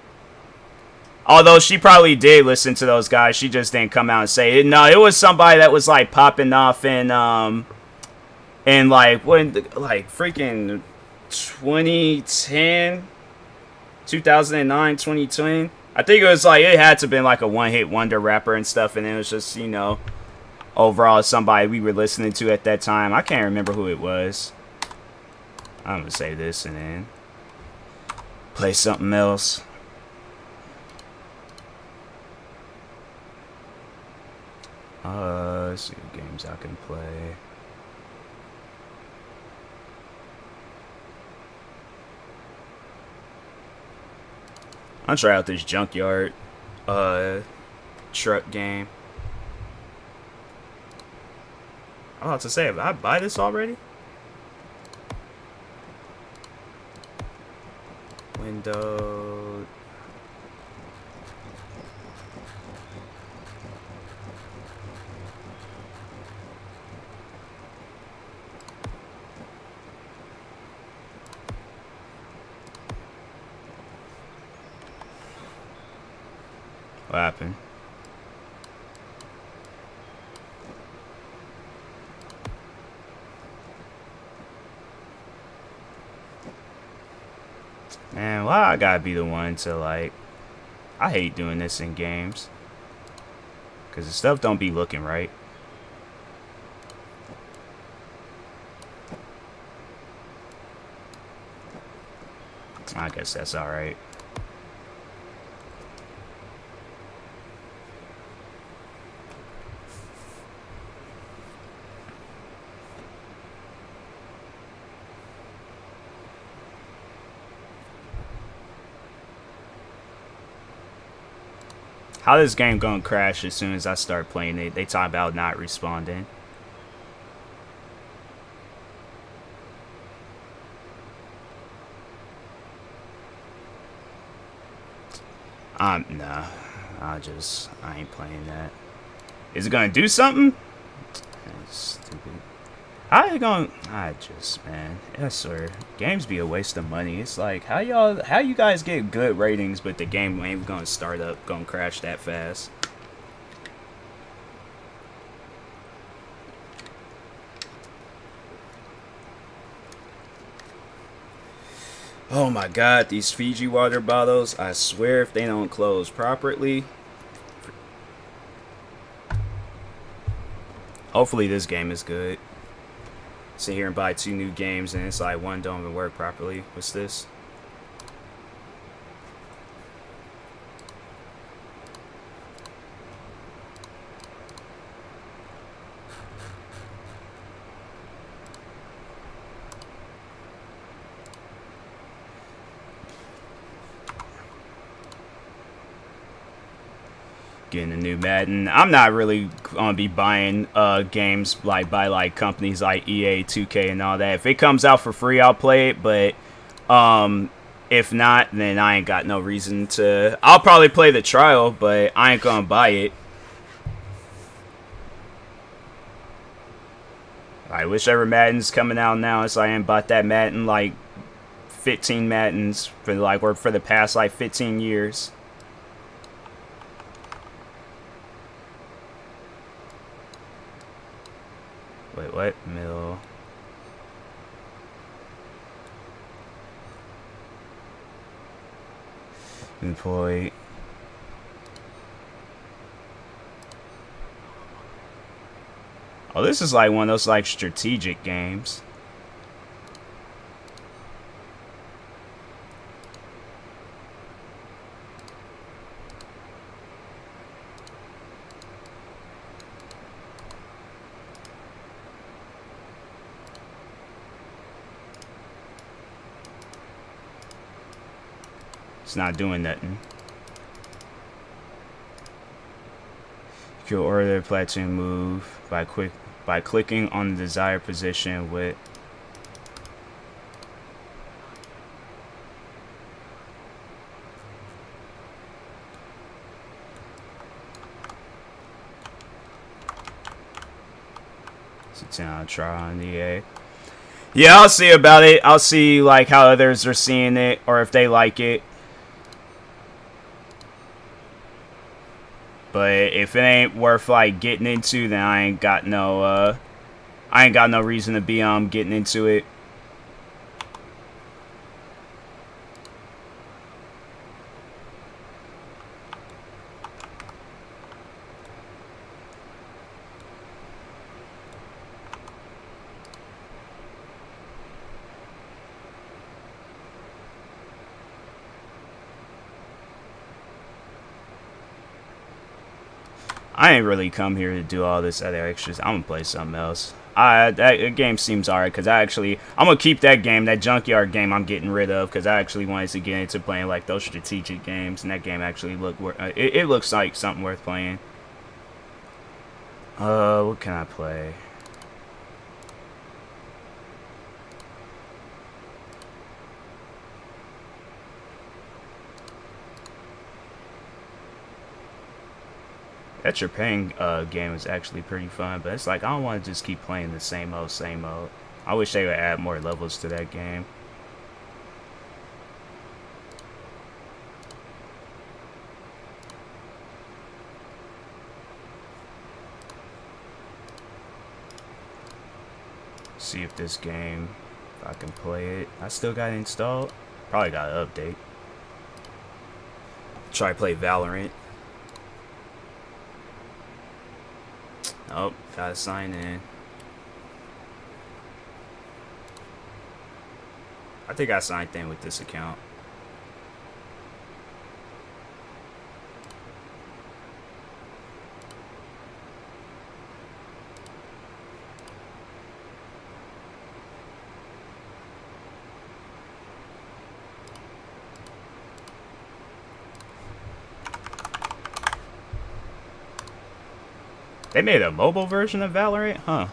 Although she probably did listen to those guys, she just didn't come out and say it. No, it was somebody that was like popping off in like when like freaking 2010, 2009, 2010. I think it was like, it had to have been like a one-hit wonder rapper and stuff, and it was just, you know, overall somebody we were listening to at that time. I can't remember who it was. I'm gonna say this and then play something else. Let's see what games I can play. I'll try out this junkyard truck game. I was about to say, did I buy this already? Window. What happened? Man, why I gotta be the one to like... I hate doing this in games. Because the stuff don't be looking right. I guess that's alright. How this game gonna crash as soon as I start playing it? They talk about not responding. Nah. I ain't playing that. Is it gonna do something? That's stupid. Man, I swear, games be a waste of money. It's like, how you guys get good ratings, but the game ain't gonna start up, gonna crash that fast. Oh my god, these Fiji water bottles, I swear if they don't close properly. Hopefully this game is good. Sit here and buy 2 new games and it's like one don't even work properly. What's this? Getting a new Madden. I'm not really gonna be buying games like by like companies like EA, 2K, and all that. If it comes out for free, I'll play it. But if not, then I ain't got no reason to. I'll probably play the trial, but I ain't gonna buy it. Like whichever Madden's coming out now, it's like I ain't bought that Madden like 15 Maddens for like, or for the past like 15 years. Wait, what? Middle. Employee. Oh, this is like one of those like strategic games. It's not doing nothing. You can order the platoon move by clicking on the desired position with it's a try on the A. Yeah, I'll see about it. I'll see like how others are seeing it or if they like it. But if it ain't worth like getting into, then I ain't got no reason to be getting into it. I ain't really come here to do all this other extras. I'm gonna play something else. That game seems alright because I'm gonna keep that game, that junkyard game. I'm getting rid of because I actually wanted to get into playing like those strategic games, and that game actually it looks like something worth playing. What can I play? That TREPANG game is actually pretty fun, but it's like I don't want to just keep playing the same old, same old. I wish they would add more levels to that game. See if this game, if I can play it. I still got it installed. Probably got to update. Try to play Valorant. Oh, gotta sign in. I think I signed in with this account. They made a mobile version of Valorant? Huh.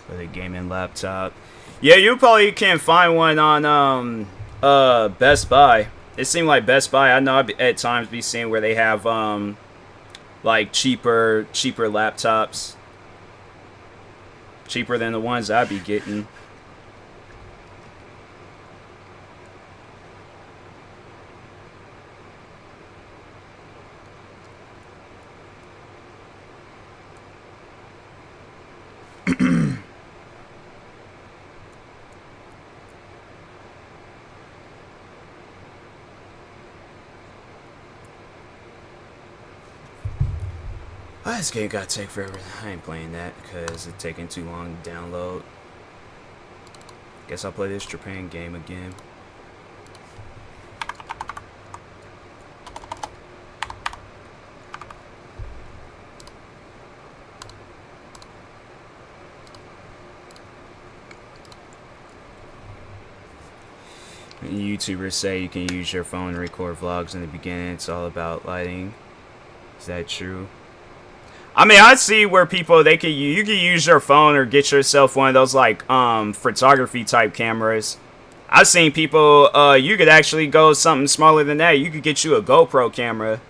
For the gaming laptop. Yeah, you probably can't find one on Best Buy. It seemed like Best Buy, I know at times be seeing where they have like cheaper laptops. Cheaper than the ones I'd be getting. This game gotta take forever. I ain't playing that because it's taking too long to download. Guess I'll play this TREPANG game again. YouTubers say you can use your phone to record vlogs in the beginning. It's all about lighting. Is that true? I mean, I see where people you can use your phone or get yourself one of those like photography type cameras. I've seen people you could actually go something smaller than that. You could get you a GoPro camera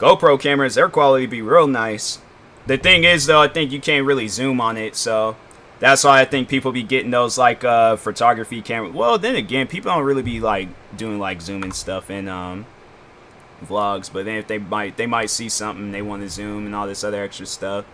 GoPro cameras, their quality be real nice. The thing is, though, I think you can't really zoom on it, so that's why I think people be getting those, like, photography cameras. Well, then again, people don't really be, like, doing, like, zooming stuff in, vlogs, but then if they might see something, they want to zoom and all this other extra stuff.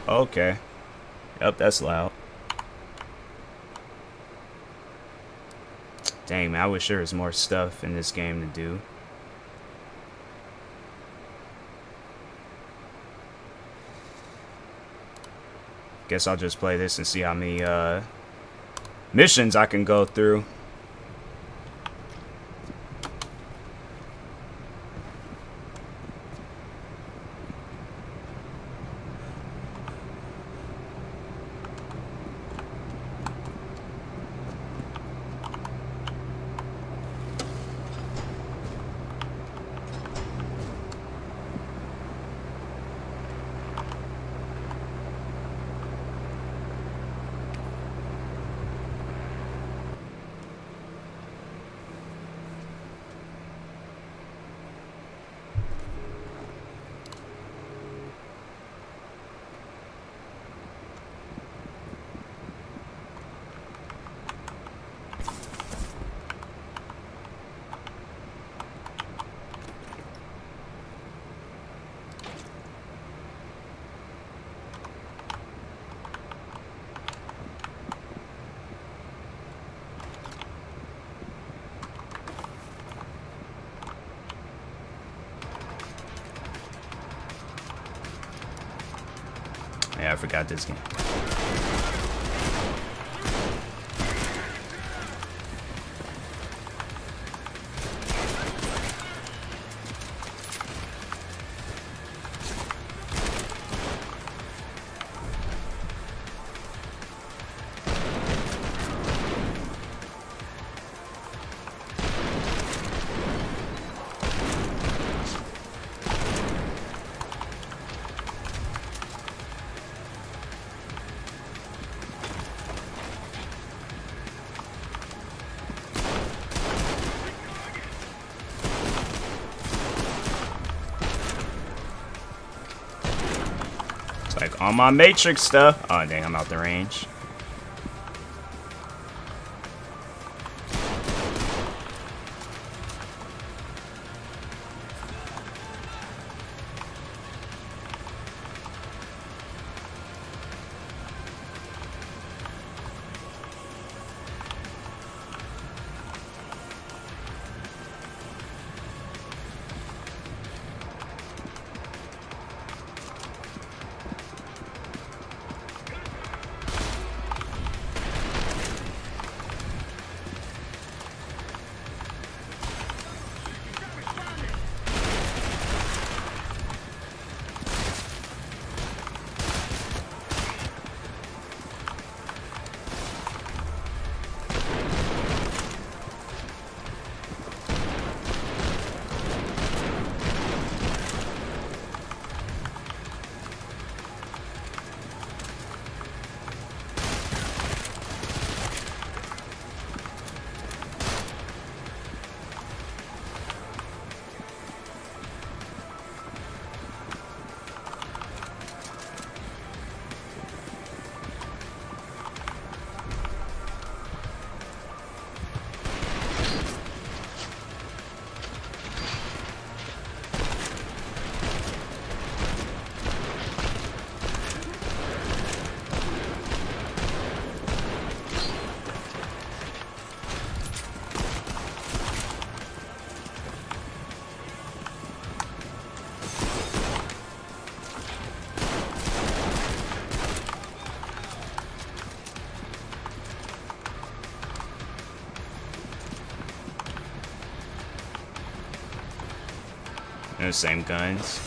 Okay. Yep, that's loud. Dang, man, I wish there was more stuff in this game to do. Guess I'll just play this and see how many missions I can go through. Yeah, I forgot this game. Like on my Matrix stuff. Oh dang, I'm out the range. They're the same guns.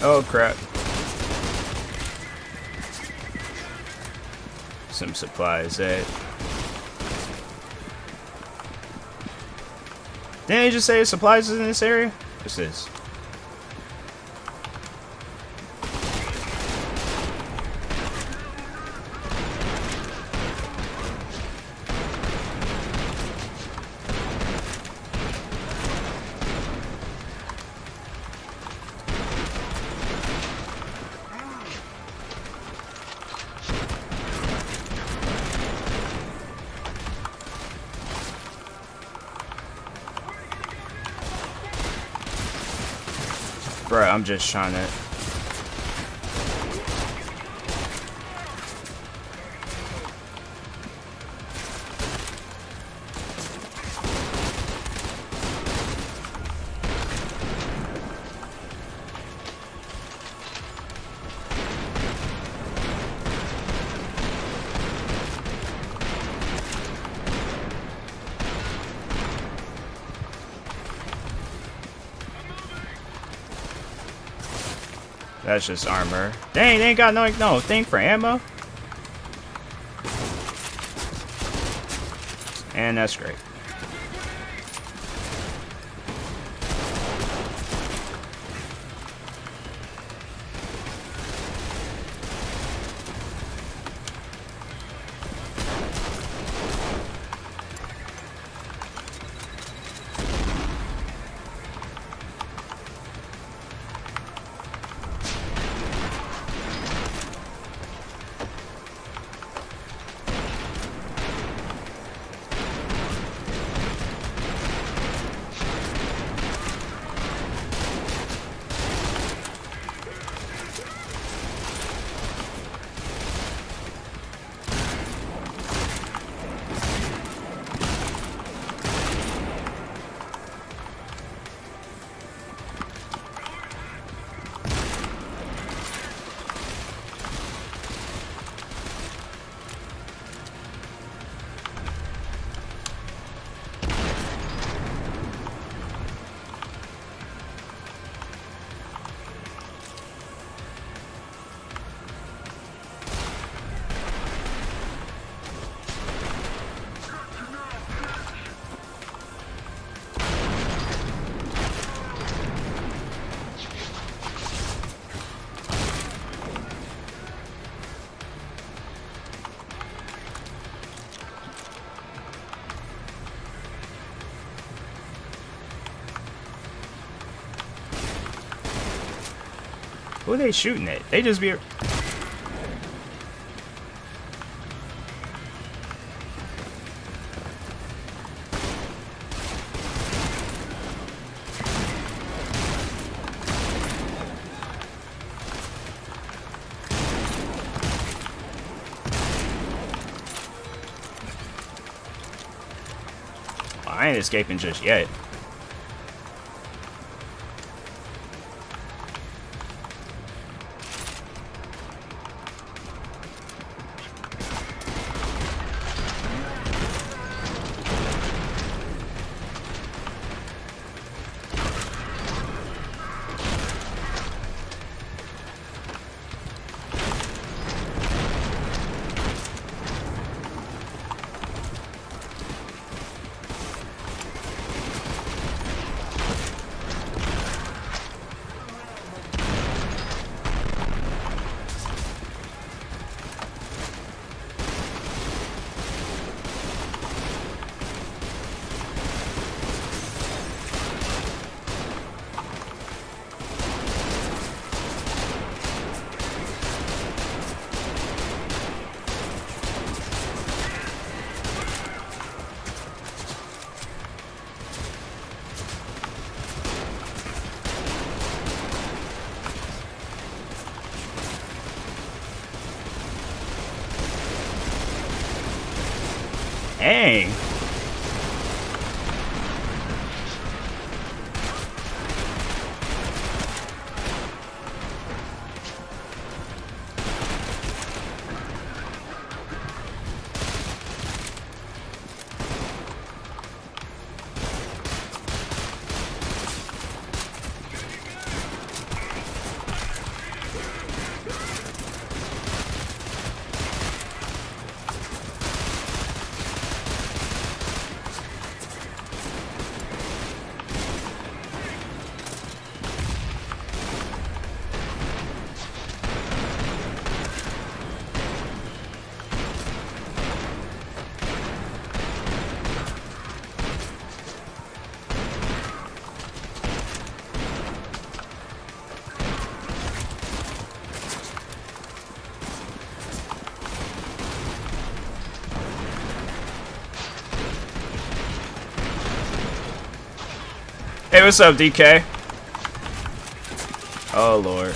Oh crap. Some supplies, eh? Didn't they just say supplies is in this area? What's this? Bruh, I'm just trying to... That's just armor. Dang, they ain't got no thing for ammo. And that's great. Who are they shooting at? They just be... I ain't escaping just yet. Dang. Hey, what's up, DK? Oh, Lord.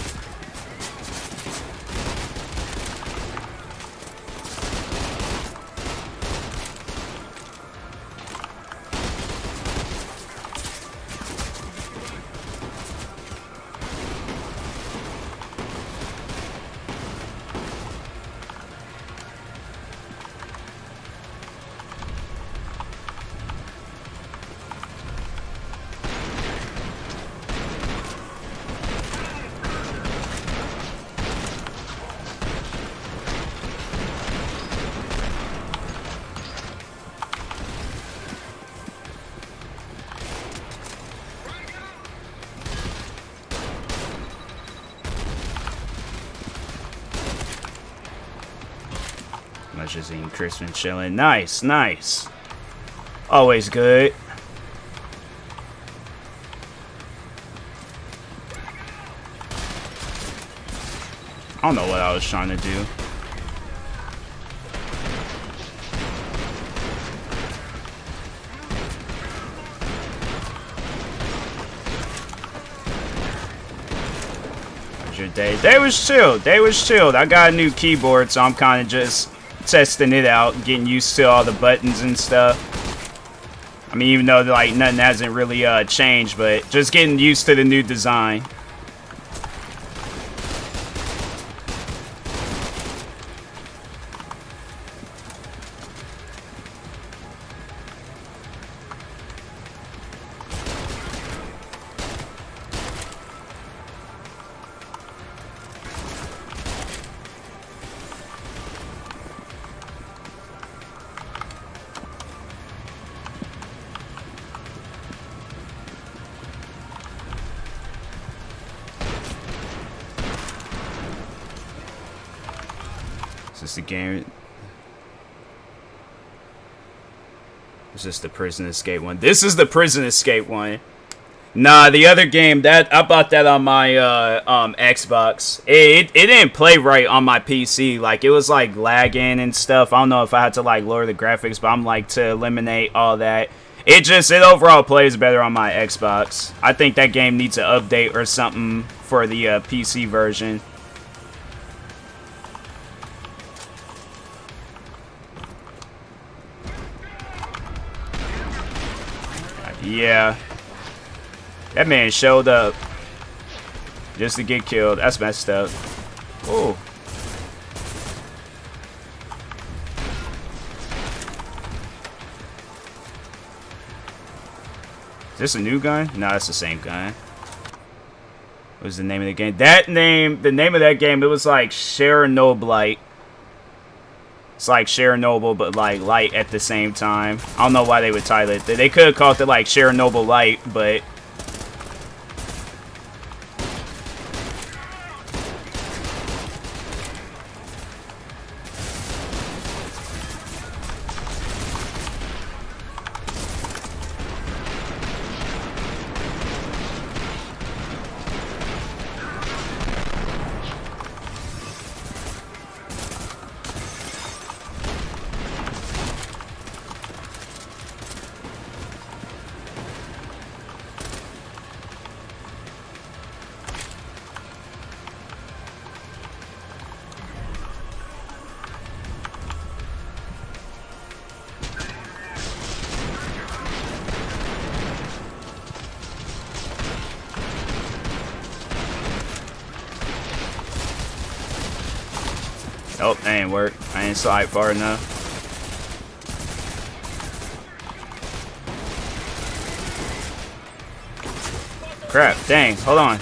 Just eating crisp and chilling. Nice, nice. Always good. I don't know what I was trying to do. How's your day? Day was chilled. Day was chilled. I got a new keyboard, so I'm kind of just testing it out, getting used to all the buttons and stuff. I mean, even though like nothing hasn't really changed, but just getting used to the new design. Is this the game? Is this the prison escape one? This is the prison escape one. Nah, the other game that I bought that on my Xbox. It didn't play right on my PC. Like it was like lagging and stuff. I don't know if I had to like lower the graphics, but I'm like to eliminate all that. It overall plays better on my Xbox. I think that game needs an update or something for the PC version. Yeah. That man showed up just to get killed. That's messed up. Oh. Is this a new gun? No, it's the same gun. What was the name of the game? The name of that game, it was like Chernobyl. It's like Chernobyl, but like light at the same time. I don't know why they would title it. They could have called it like Chernobyl Light, but oh, that ain't work. I ain't slide far enough. Crap, dang. Hold on.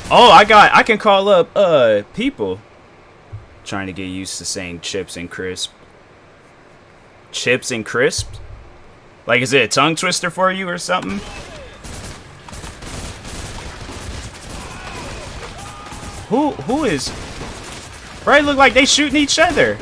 Oh, I can call up people. Trying to get used to saying chips and crisp. Chips and crisp? Like, is it a tongue twister for you or something? Who is... Right, look like they shooting each other.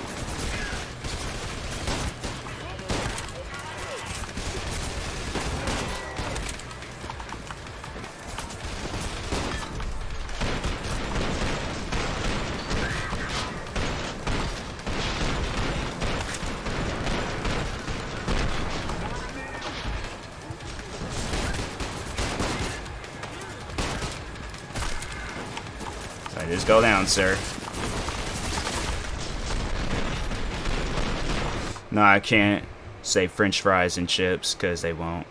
Right, just go down, sir. No, I can't say French fries and chips because they won't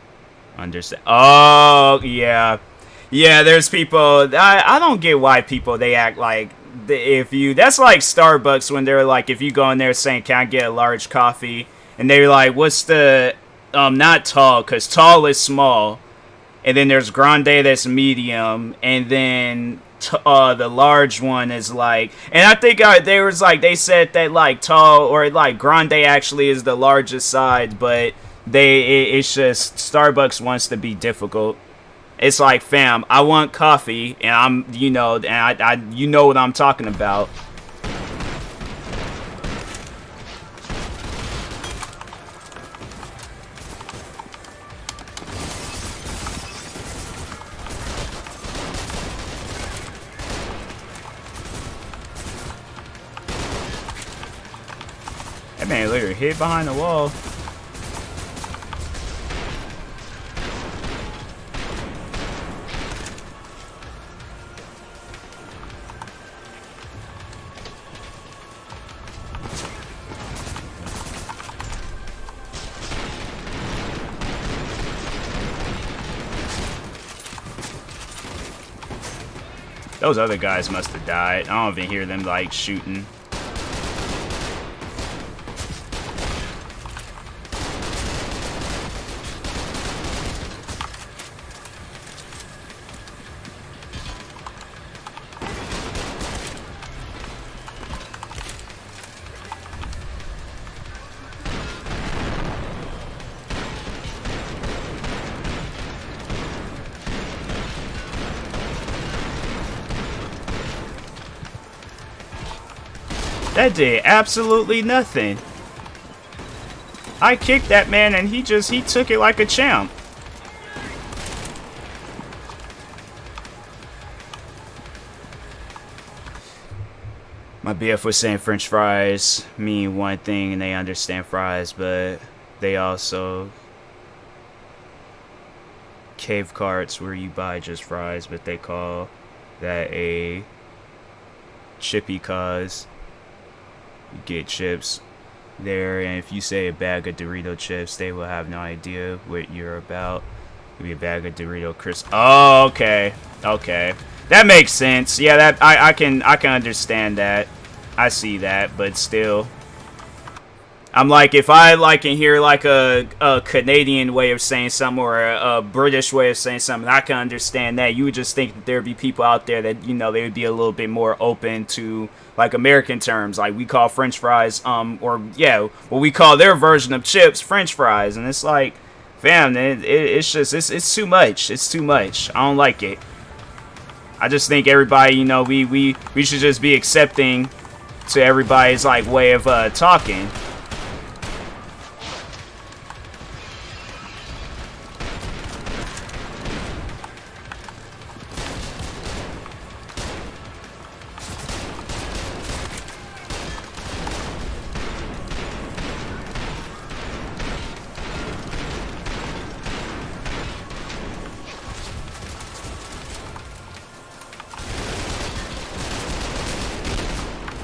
understand. Oh, yeah. Yeah, there's people. I don't get why people, they act like if you. That's like Starbucks when they're like, if you go in there saying, can I get a large coffee? And they're like, what's the. Not tall, because tall is small. And then there's grande that's medium. And then the large one is like, and I think they said that like tall or like grande actually is the largest size, but it's just Starbucks wants to be difficult. It's like, fam, I want coffee, and I'm, you know, and I you know what I'm talking about. That man literally hid behind the wall. Those other guys must have died. I don't even hear them like shooting. That did absolutely nothing. I kicked that man and he took it like a champ. My BF was saying French fries mean one thing and they understand fries, but they also cave carts where you buy just fries, but they call that a chippy cause. You get chips there, and if you say a bag of Dorito chips, they will have no idea what you're about. It'll be a bag of Dorito crisp. Oh, okay, okay, that makes sense. Yeah, that I can understand that. I see that, but still, I'm like, if I like can hear like a Canadian way of saying something or a British way of saying something, I can understand that. You would just think that there'd be people out there that, you know, they would be a little bit more open to like American terms, like we call French fries, or yeah, what we call their version of chips, French fries, and it's like, fam, it's just it's too much. It's too much. I don't like it. I just think everybody, you know, we should just be accepting to everybody's like way of talking.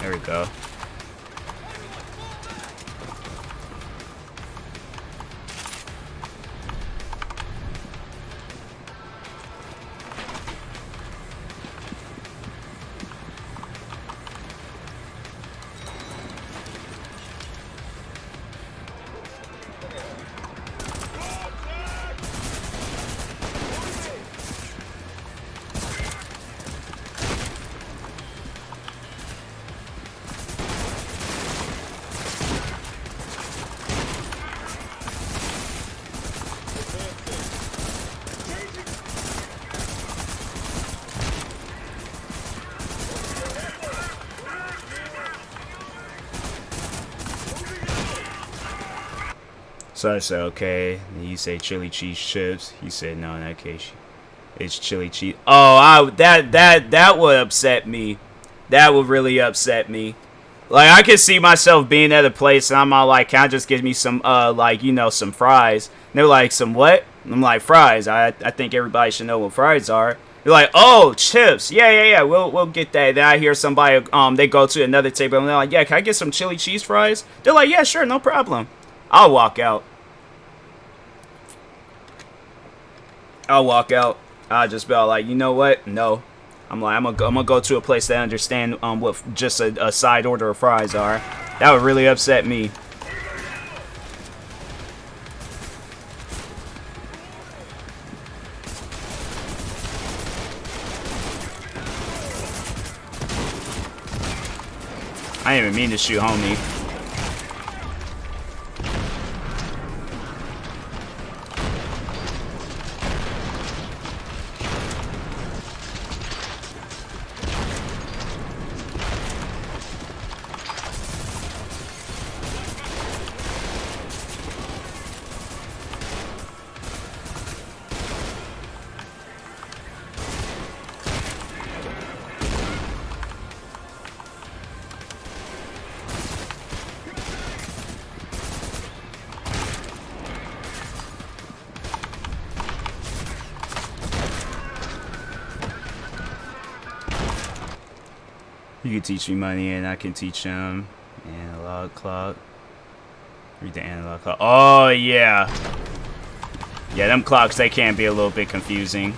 There we go. So I said, okay. And you say chili cheese chips. He said, no, in that case, it's chili cheese. Oh, that would upset me. That would really upset me. Like, I could see myself being at a place and I'm all like, can I just give me some, like, you know, some fries? And they're like, some what? And I'm like, fries. I think everybody should know what fries are. You're like, oh, chips. Yeah. We'll get that. Then I hear somebody, they go to another table and they're like, yeah, can I get some chili cheese fries? They're like, yeah, sure, no problem. I'll walk out. I'll just be all like, you know what? No. I'm gonna go to a place that understand what just a side order of fries are. That would really upset me. I didn't even mean to shoot homie. You can teach me money and I can teach them analog clock. Read the analog clock. Oh, yeah. Yeah, them clocks, they can be a little bit confusing.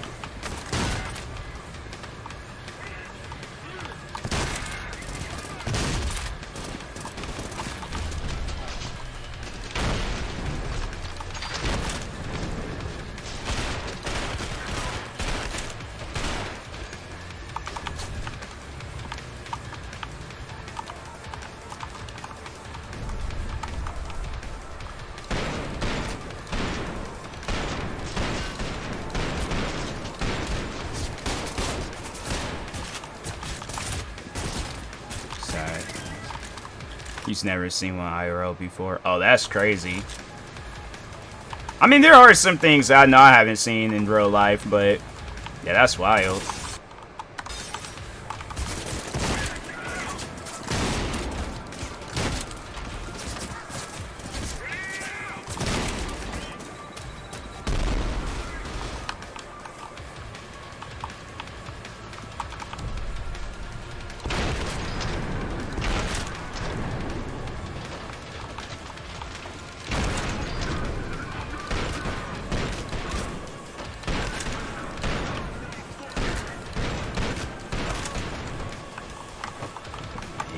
He's never seen one IRL before. Oh, that's crazy. I mean, there are some things I know I haven't seen in real life, but yeah, that's wild.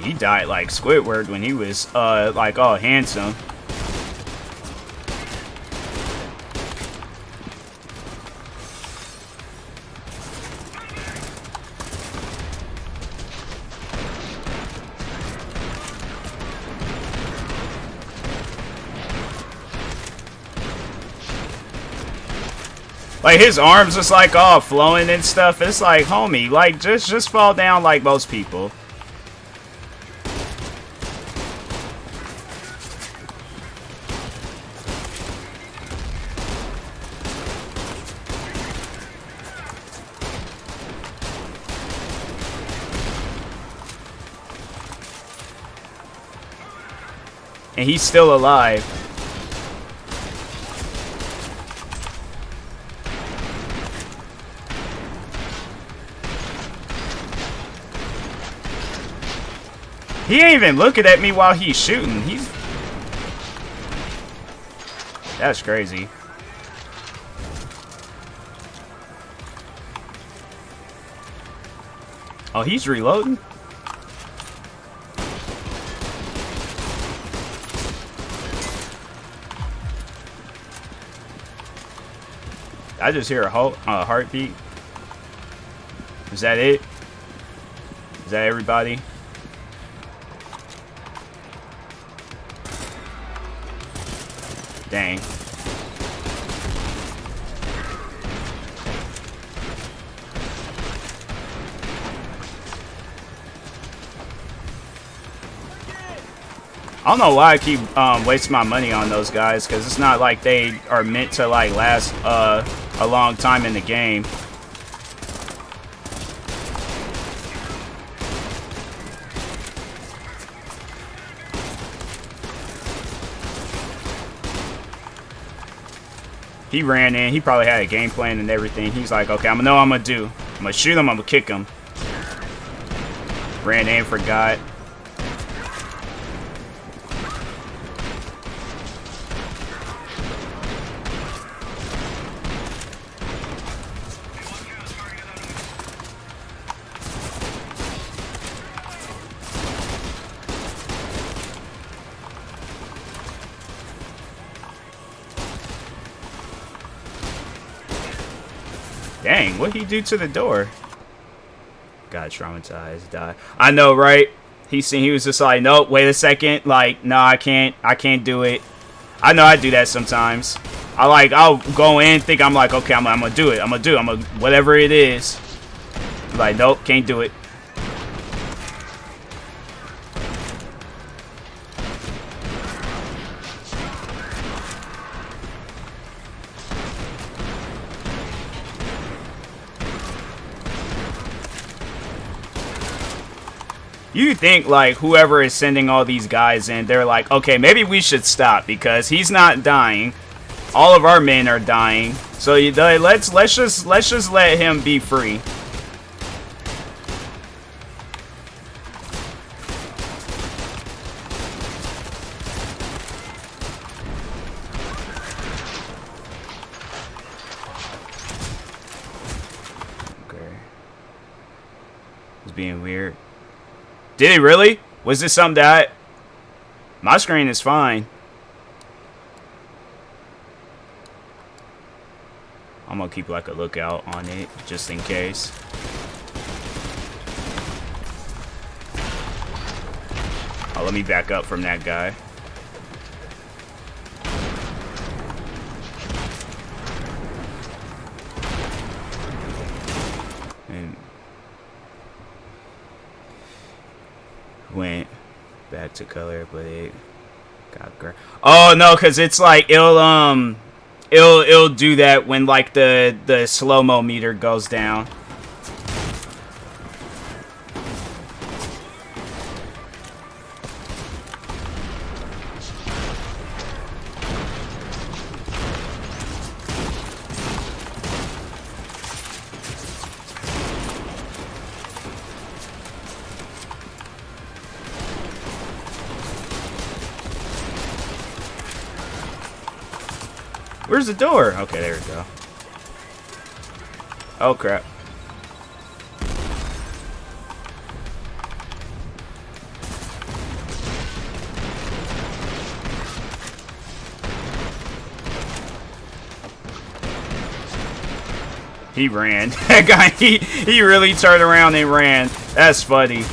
He died like Squidward when he was like all handsome. Like his arms just like all flowing and stuff. It's like, homie, like just fall down like most people. And he's still alive. He ain't even looking at me while he's shooting. That's crazy. Oh, he's reloading? I just hear a heartbeat. Is that it? Is that everybody? Dang. I don't know why I keep wasting my money on those guys, because it's not like they are meant to like last a long time in the game. He ran in. He probably had a game plan and everything. He's like, okay, I'm gonna gonna shoot him, I'm gonna kick him. Ran in, forgot. Dang, what'd he do to the door? Got traumatized, died. I know, right? He was just like, nope, wait a second. Like, no, I can't do it. I know I do that sometimes. I'll go in, think I'm like, okay, I'm gonna do it. I'm gonna whatever it is. Like, nope, can't do it. You think, like, whoever is sending all these guys in, they're like, okay, maybe we should stop because he's not dying. All of our men are dying. So let's just let him be free. Okay. It's being weird. Did he really? Was this something that... My screen is fine. I'm gonna keep like a lookout on it, just in case. Oh, let me back up from that guy. And... went back to color, but it got gray. Oh no, because it's like it'll do that when like the slow-mo meter goes down. Where's the door? Okay, there we go. Oh, crap. He ran. That guy, he really turned around and ran. That's funny.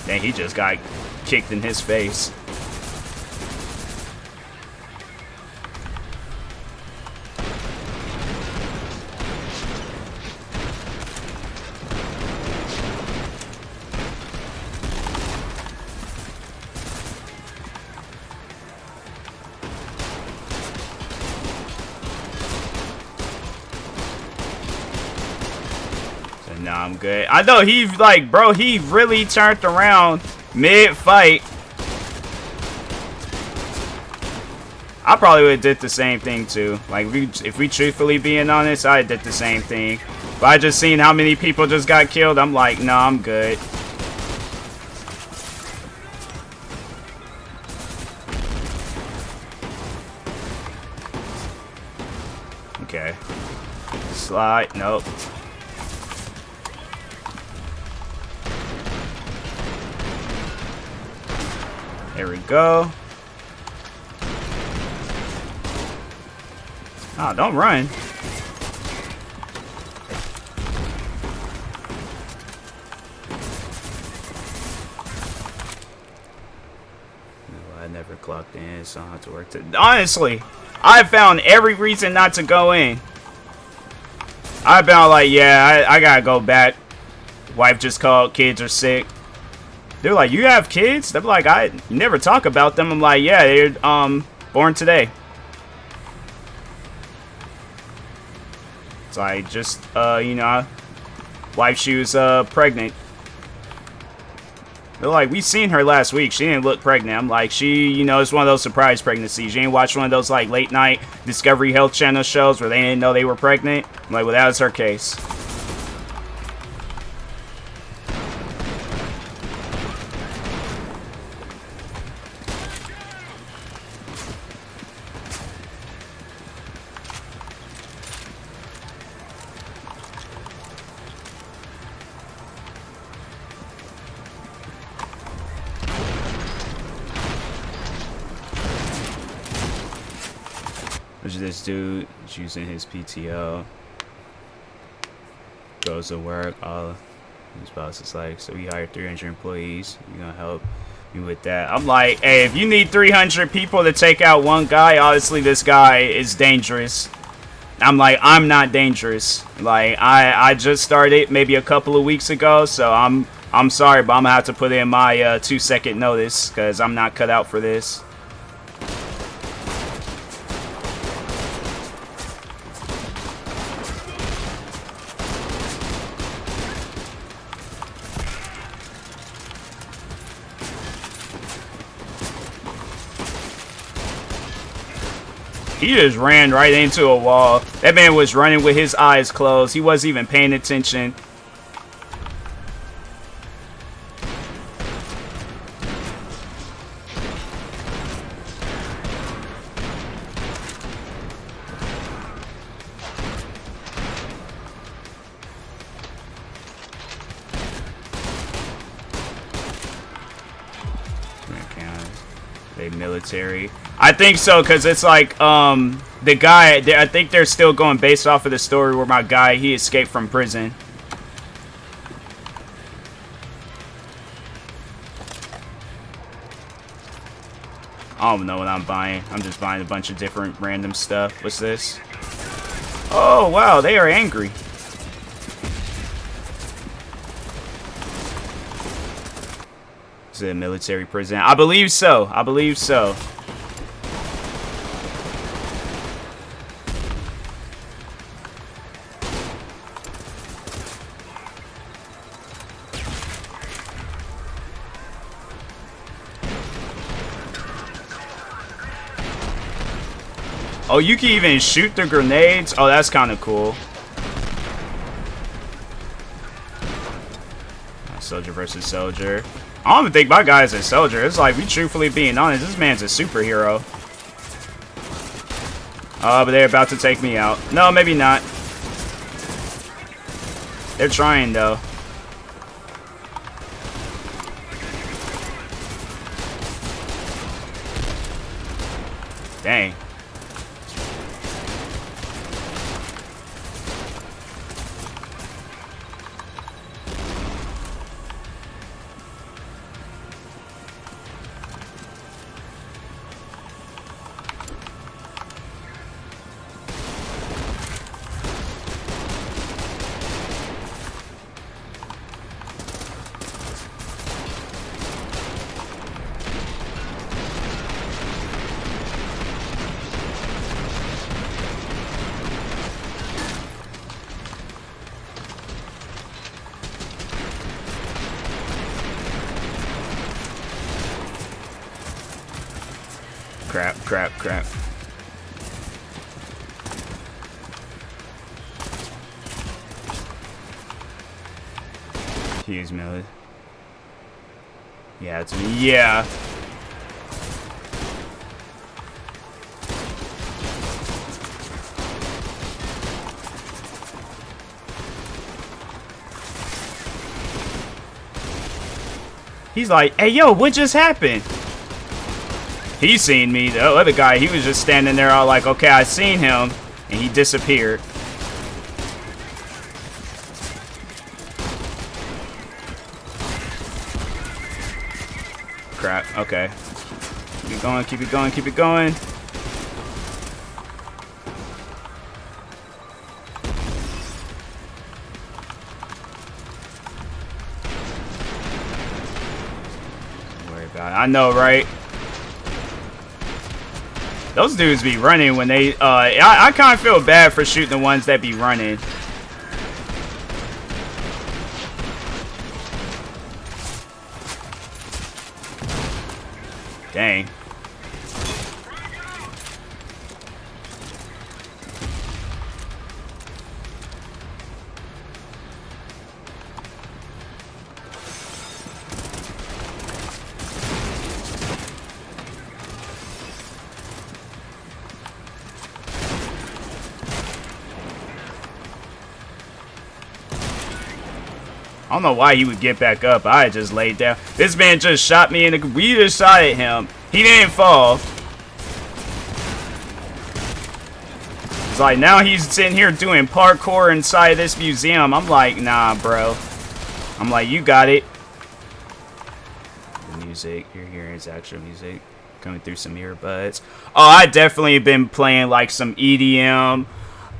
Dang, he just got kicked in his face. Nah, I'm good. I know he like, bro, he really turned around mid-fight. I probably would have did the same thing too. Like, if we truthfully being honest, I did the same thing. But I just seen how many people just got killed. I'm like, nah, I'm good. Okay. Slide. Nope. There we go. Oh, don't run. No, I never clocked in, so I don't have to work to... Honestly, I found every reason not to go in. I found like, yeah, I gotta go back. Wife just called, kids are sick. They're like, you have kids? They're like, you never talk about them. I'm like, yeah, they're born today. It's like, just, you know, wife, she was pregnant. They're like, we seen her last week. She didn't look pregnant. I'm like, she, you know, it's one of those surprise pregnancies. You ain't watched one of those, like, late night Discovery Health Channel shows where they didn't know they were pregnant? I'm like, well, that was her case. This dude is using his PTO, goes to work, all his boss is like, so we hired 300 employees, you gonna help me with that? I'm like, hey, if you need 300 people to take out one guy, obviously this guy is dangerous. I'm like, I'm not dangerous. Like, I just started maybe a couple of weeks ago, so I'm sorry, but I'm gonna have to put in my 2-second notice because I'm not cut out for this. He just ran right into a wall. That man was running with his eyes closed. He wasn't even paying attention. They military. I think so, because it's like, the guy, I think they're still going based off of the story where my guy, he escaped from prison. I don't know what I'm buying. I'm just buying a bunch of different random stuff. What's this? Oh, wow, they are angry. Is it a military prison? I believe so. I believe so. Oh, you can even shoot the grenades? Oh, that's kind of cool. Soldier versus soldier. I don't even think my guy's a soldier. It's like, we truthfully being honest, this man's a superhero. But they're about to take me out. No, maybe not. They're trying, though. Dang. Crap, crap, crap. He's melee. Yeah, it's me. Yeah. He's like, hey, yo, what just happened? He seen me. The other guy, he was just standing there all like, okay, I seen him. And he disappeared. Crap. Okay. Keep it going, keep it going, keep it going. Don't worry about it. I know, right? Those dudes be running when they, I kind of feel bad for shooting the ones that be running. Dang. I don't know why he would get back up. I just laid down. This man just shot me in the... We just shot at him. He didn't fall. It's like now he's sitting here doing parkour inside this museum. I'm like, nah, bro. I'm like, you got it. The music. You're hearing his actual music coming through some earbuds. Oh, I definitely been playing like some EDM.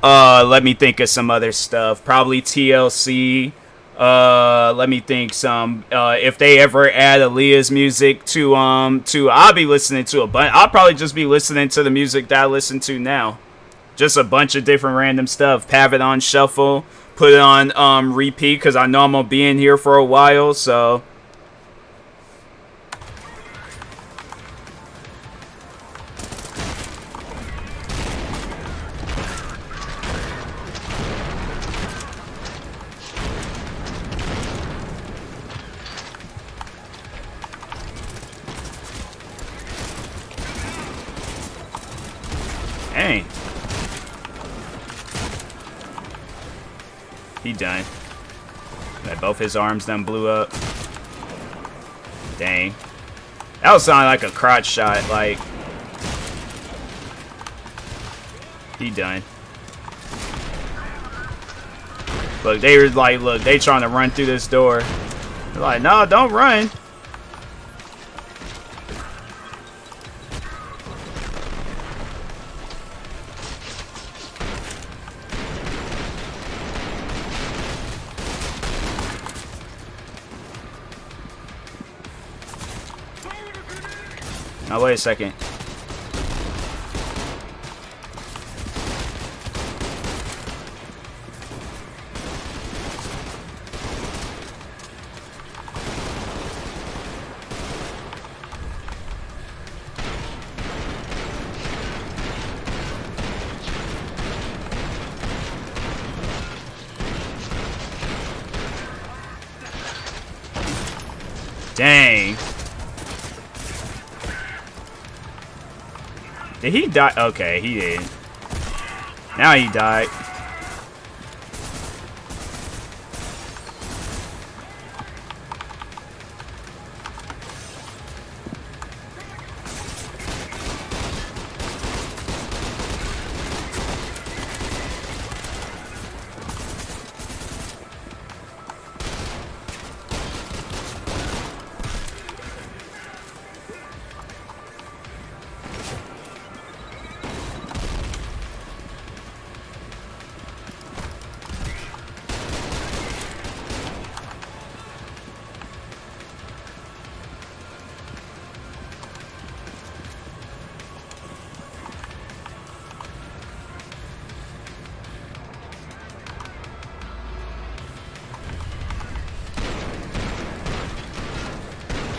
Let me think of some other stuff. Probably TLC. Let me think some, if they ever add Aaliyah's music to, I'll be listening to it, but I'll probably just be listening to the music that I listen to now. Just a bunch of different random stuff. Have it on shuffle, put it on, repeat, because I know I'm gonna be in here for a while, so. Dang. He done. Like both his arms done blew up. Dang. That was sounding like a crotch shot, like. He done. Look, they were like, look, they trying to run through this door. They're like, no, don't run. Now, wait a second. Dang. Did he die? Okay, he did. Now he died.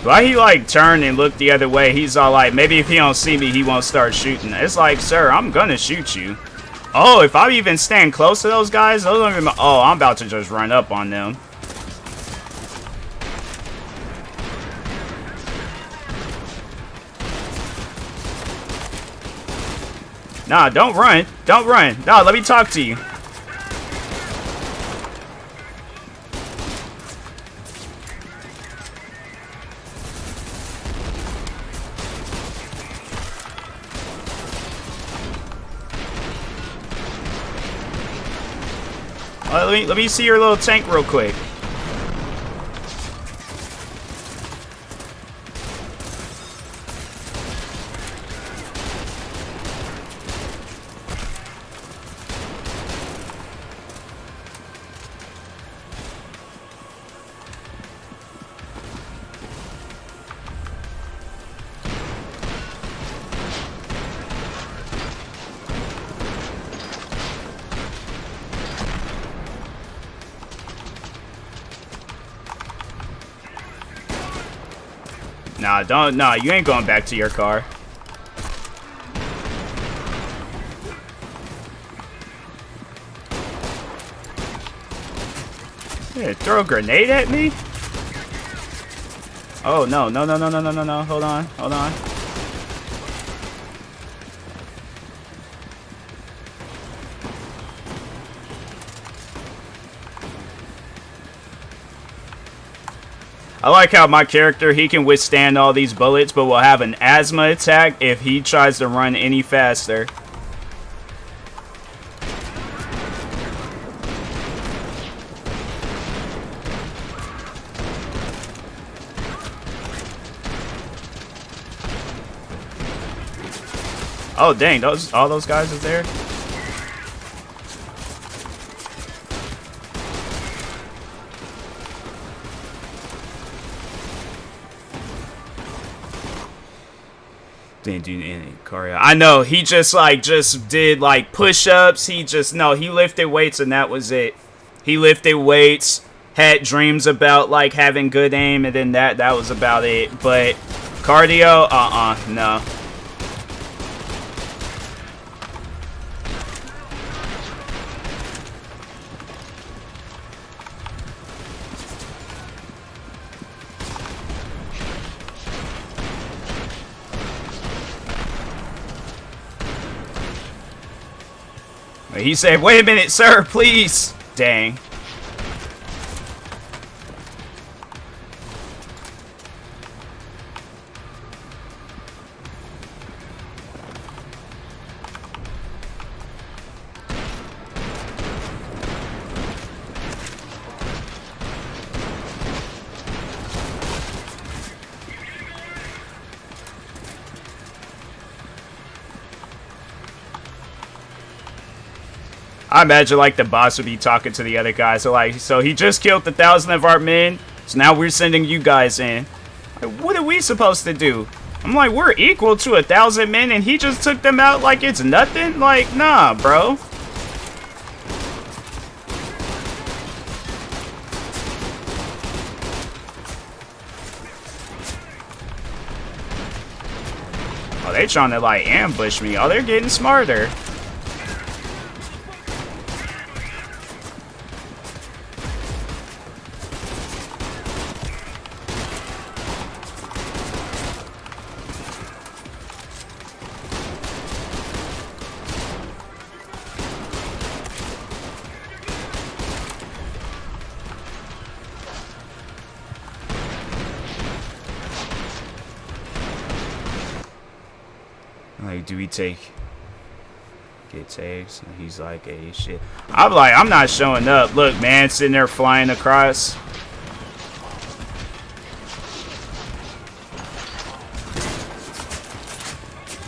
Why he like turn and look the other way? He's all like, maybe if he don't see me, he won't start shooting. It's like, sir, I'm gonna shoot you. Oh, if I even stand close to those guys, those don't even. Oh, I'm about to just run up on them. Nah, don't run. Don't run. Nah, let me talk to you. Let me see your little tank real quick. Nah, don't. Nah, you ain't going back to your car. Yeah, throw a grenade at me? Oh, no. No, no, no, no, no, no, no. Hold on. Hold on. I like how my character, he can withstand all these bullets, but will have an asthma attack if he tries to run any faster. Oh dang, all those guys is there? Didn't do any choreo. I know, he just did like push-ups. He lifted weights and that was it. He lifted weights, had dreams about like having good aim, and then that was about it. But cardio, no. He said, "Wait a minute, sir, please." Dang. I imagine like the boss would be talking to the other guys. So he just killed 1,000 of our men. So now we're sending you guys in. Like, what are we supposed to do? I'm like, we're equal to 1,000 men and he just took them out like it's nothing? Like, nah, bro. Oh, they trying to like ambush me. Oh, they're getting smarter. Like, do we get tags? And he's like, hey, shit. I'm like, I'm not showing up. Look, man, sitting there flying across.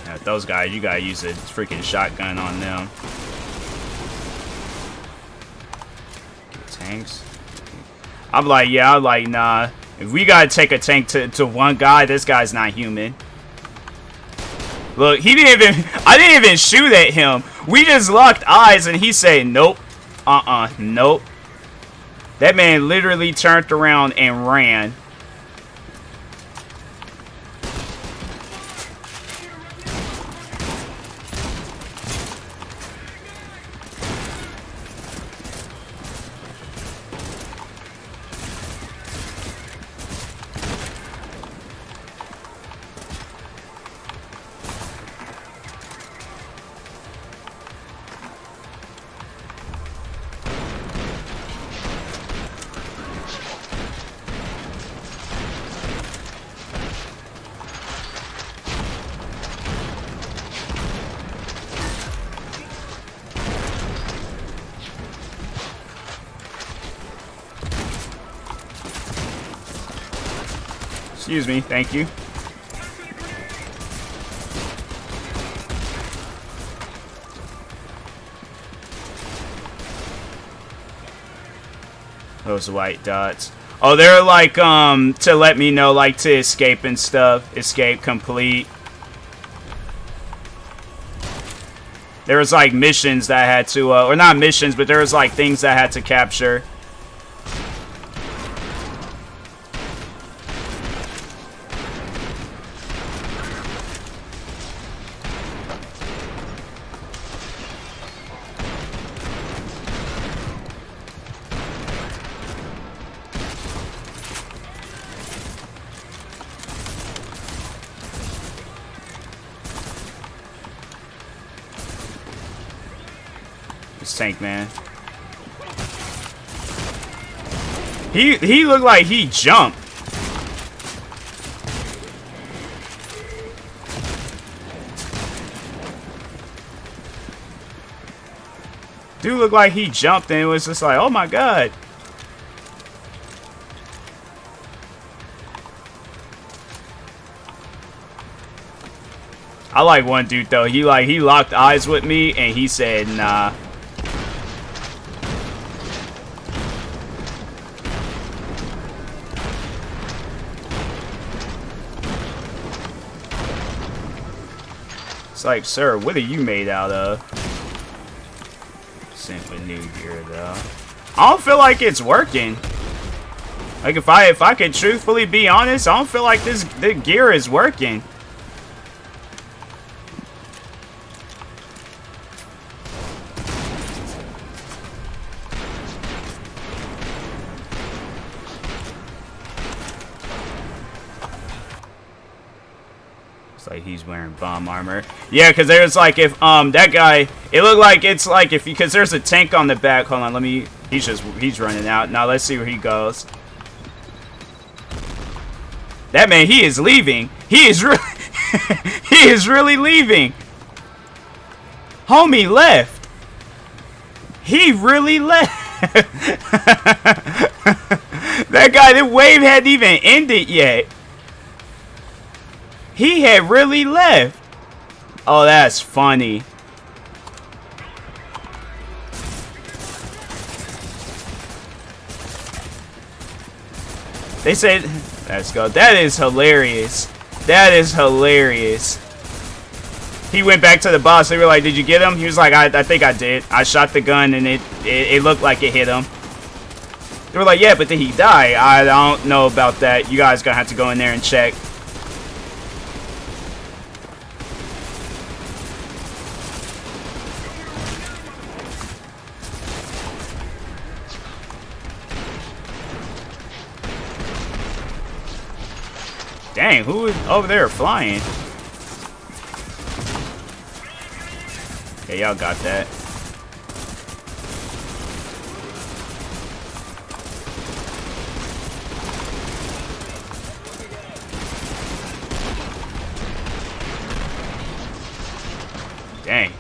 Yeah, those guys, you gotta use a freaking shotgun on them. Get tanks. I'm like, yeah, I'm like, nah. If we gotta take a tank to one guy, this guy's not human. Look, I didn't even shoot at him. We just locked eyes and he said, nope. Nope. That man literally turned around and ran. Excuse me, thank you. Those white dots. Oh, they're like, to let me know, like, to escape and stuff. Escape complete. There was, like, missions that I had to, or not missions, but there was, like, things that I had to capture. this tank, man. He looked like he jumped. Dude looked like he jumped and it was just like, oh my god. I like one dude though. He locked eyes with me and he said, nah. It's like, sir, what are you made out of? Sent with new gear though. I don't feel like it's working. Like if I could truthfully be honest, I don't feel like the gear is working. Like he's wearing bomb armor. Yeah, because there's like if that guy, it looked like it's like if because there's a tank on the back. Hold on, let me. He's running out now. Let's see where he goes. That man, he is leaving. He is really he is really leaving. Homie left. He really left. That guy, the wave hadn't even ended yet. He had really left. Oh, that's funny. They said, let's go. That is hilarious. That is hilarious. He went back to the boss. They were like, did you get him? He was like, I think I did. I shot the gun and it looked like it hit him. They were like, yeah, but did he die? I don't know about that. You guys gonna have to go in there and check. Dang, who is over there flying? Okay, y'all got that. Dang.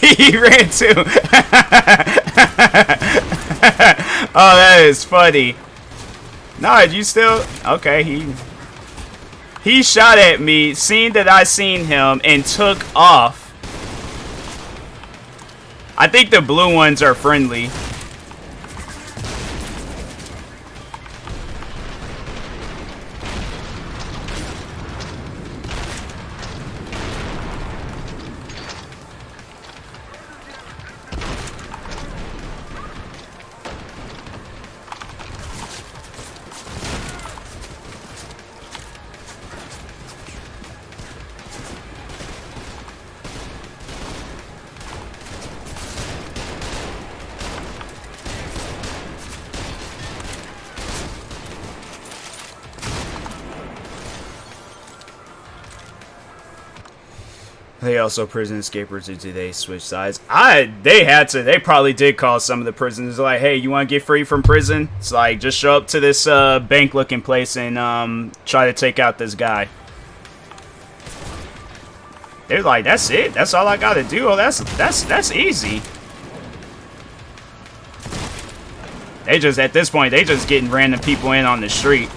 He ran too. Oh, that is funny. Nah, you still okay? He shot at me, seen that I seen him, and took off. I think the blue ones are friendly. They also prison escapers did they switch sides? They had to. They probably did call some of the prisoners like, hey, you want to get free from prison? It's like, just show up to this bank looking place and try to take out this guy. They're like, that's it? That's all I gotta do? Oh, that's easy. They just, at this point, they just getting random people in on the street.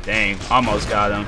Dang, almost got him.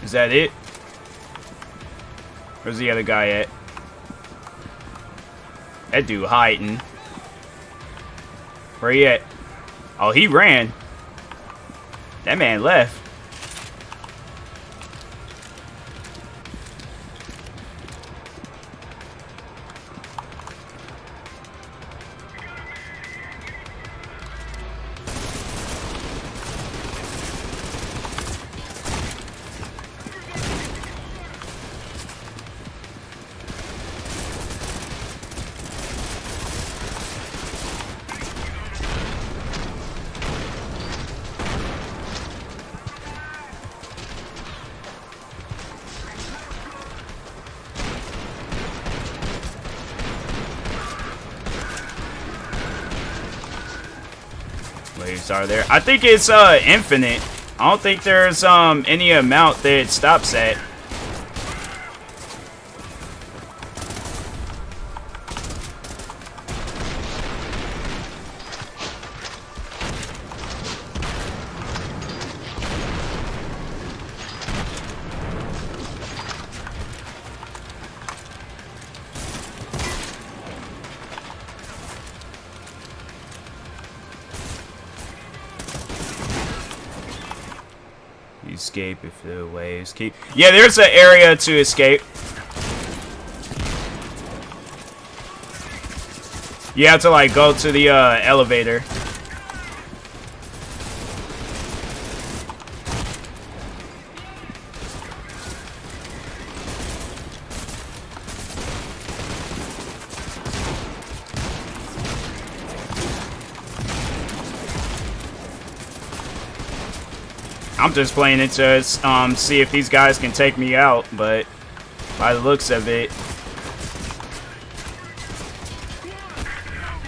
Is that it? Where's the other guy at? That dude hiding. Where he at? Oh, he ran. That man left. Waves are there. I think it's infinite. I don't think there's any amount that it stops at. Escape if the waves keep. Yeah, there's an area to escape. You have to like go to the elevator. I'm just playing it to see if these guys can take me out, but by the looks of it...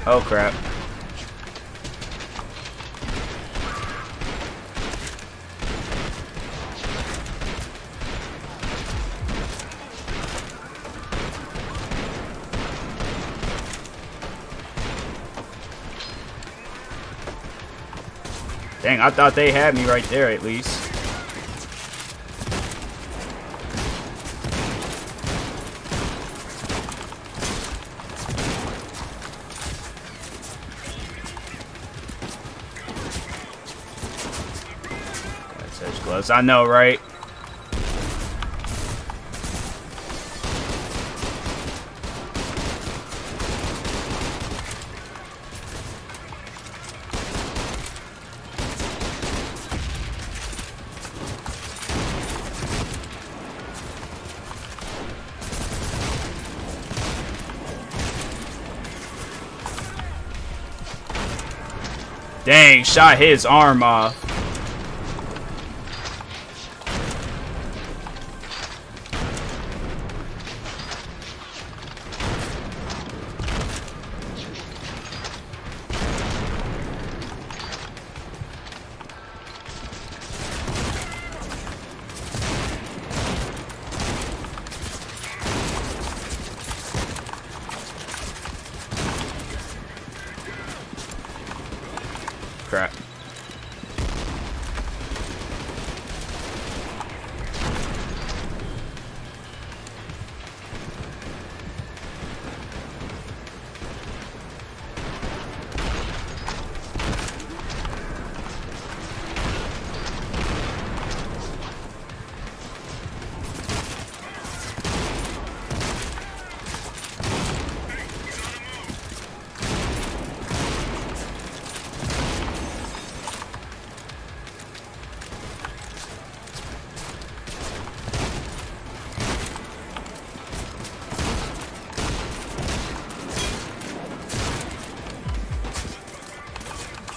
Oh, crap. Dang, I thought they had me right there at least. That's such close. I know, right? Dang, shot his arm off. Crap.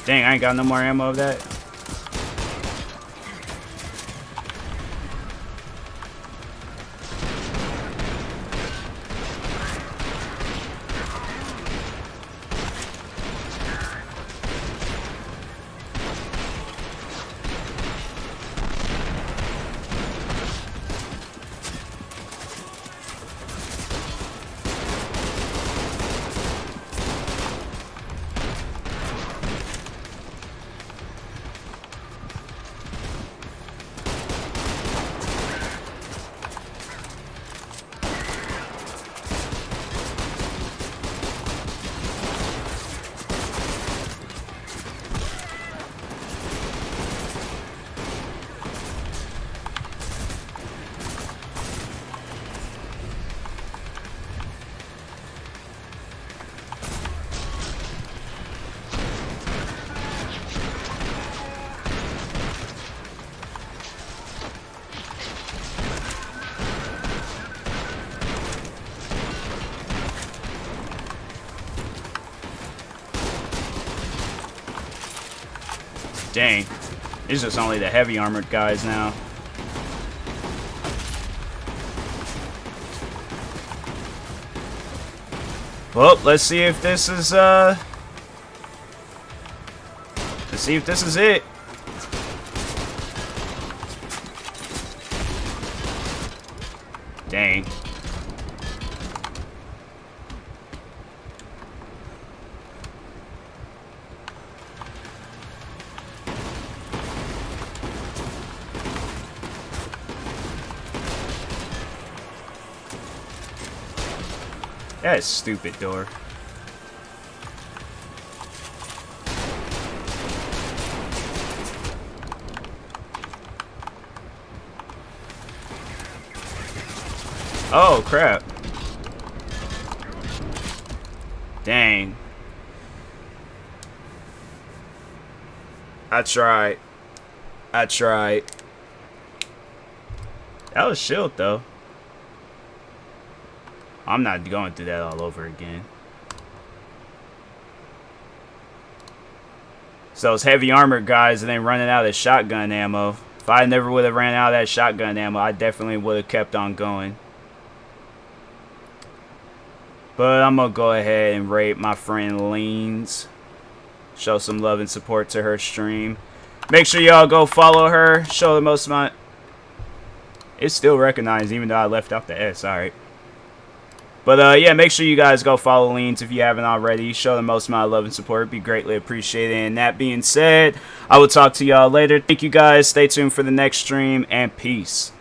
Dang, I ain't got no more ammo of that. Dang. It's just only the heavy armored guys now. Well, let's see if this is let's see if this is it. Dang. That stupid door. Oh, crap. Dang. I tried. That was shield, though. I'm not going through that all over again. So those heavy armored guys and then running out of shotgun ammo. If I never would have ran out of that shotgun ammo, I definitely would have kept on going. But I'm going to go ahead and rate my friend Leans. Show some love and support to her stream. Make sure y'all go follow her. Show the most amount. It's still recognized even though I left out the S. Alright. But yeah, make sure you guys go follow Leans if you haven't already. Show the most amount of love and support. It'd be greatly appreciated. And that being said, I will talk to y'all later. Thank you guys. Stay tuned for the next stream. And peace.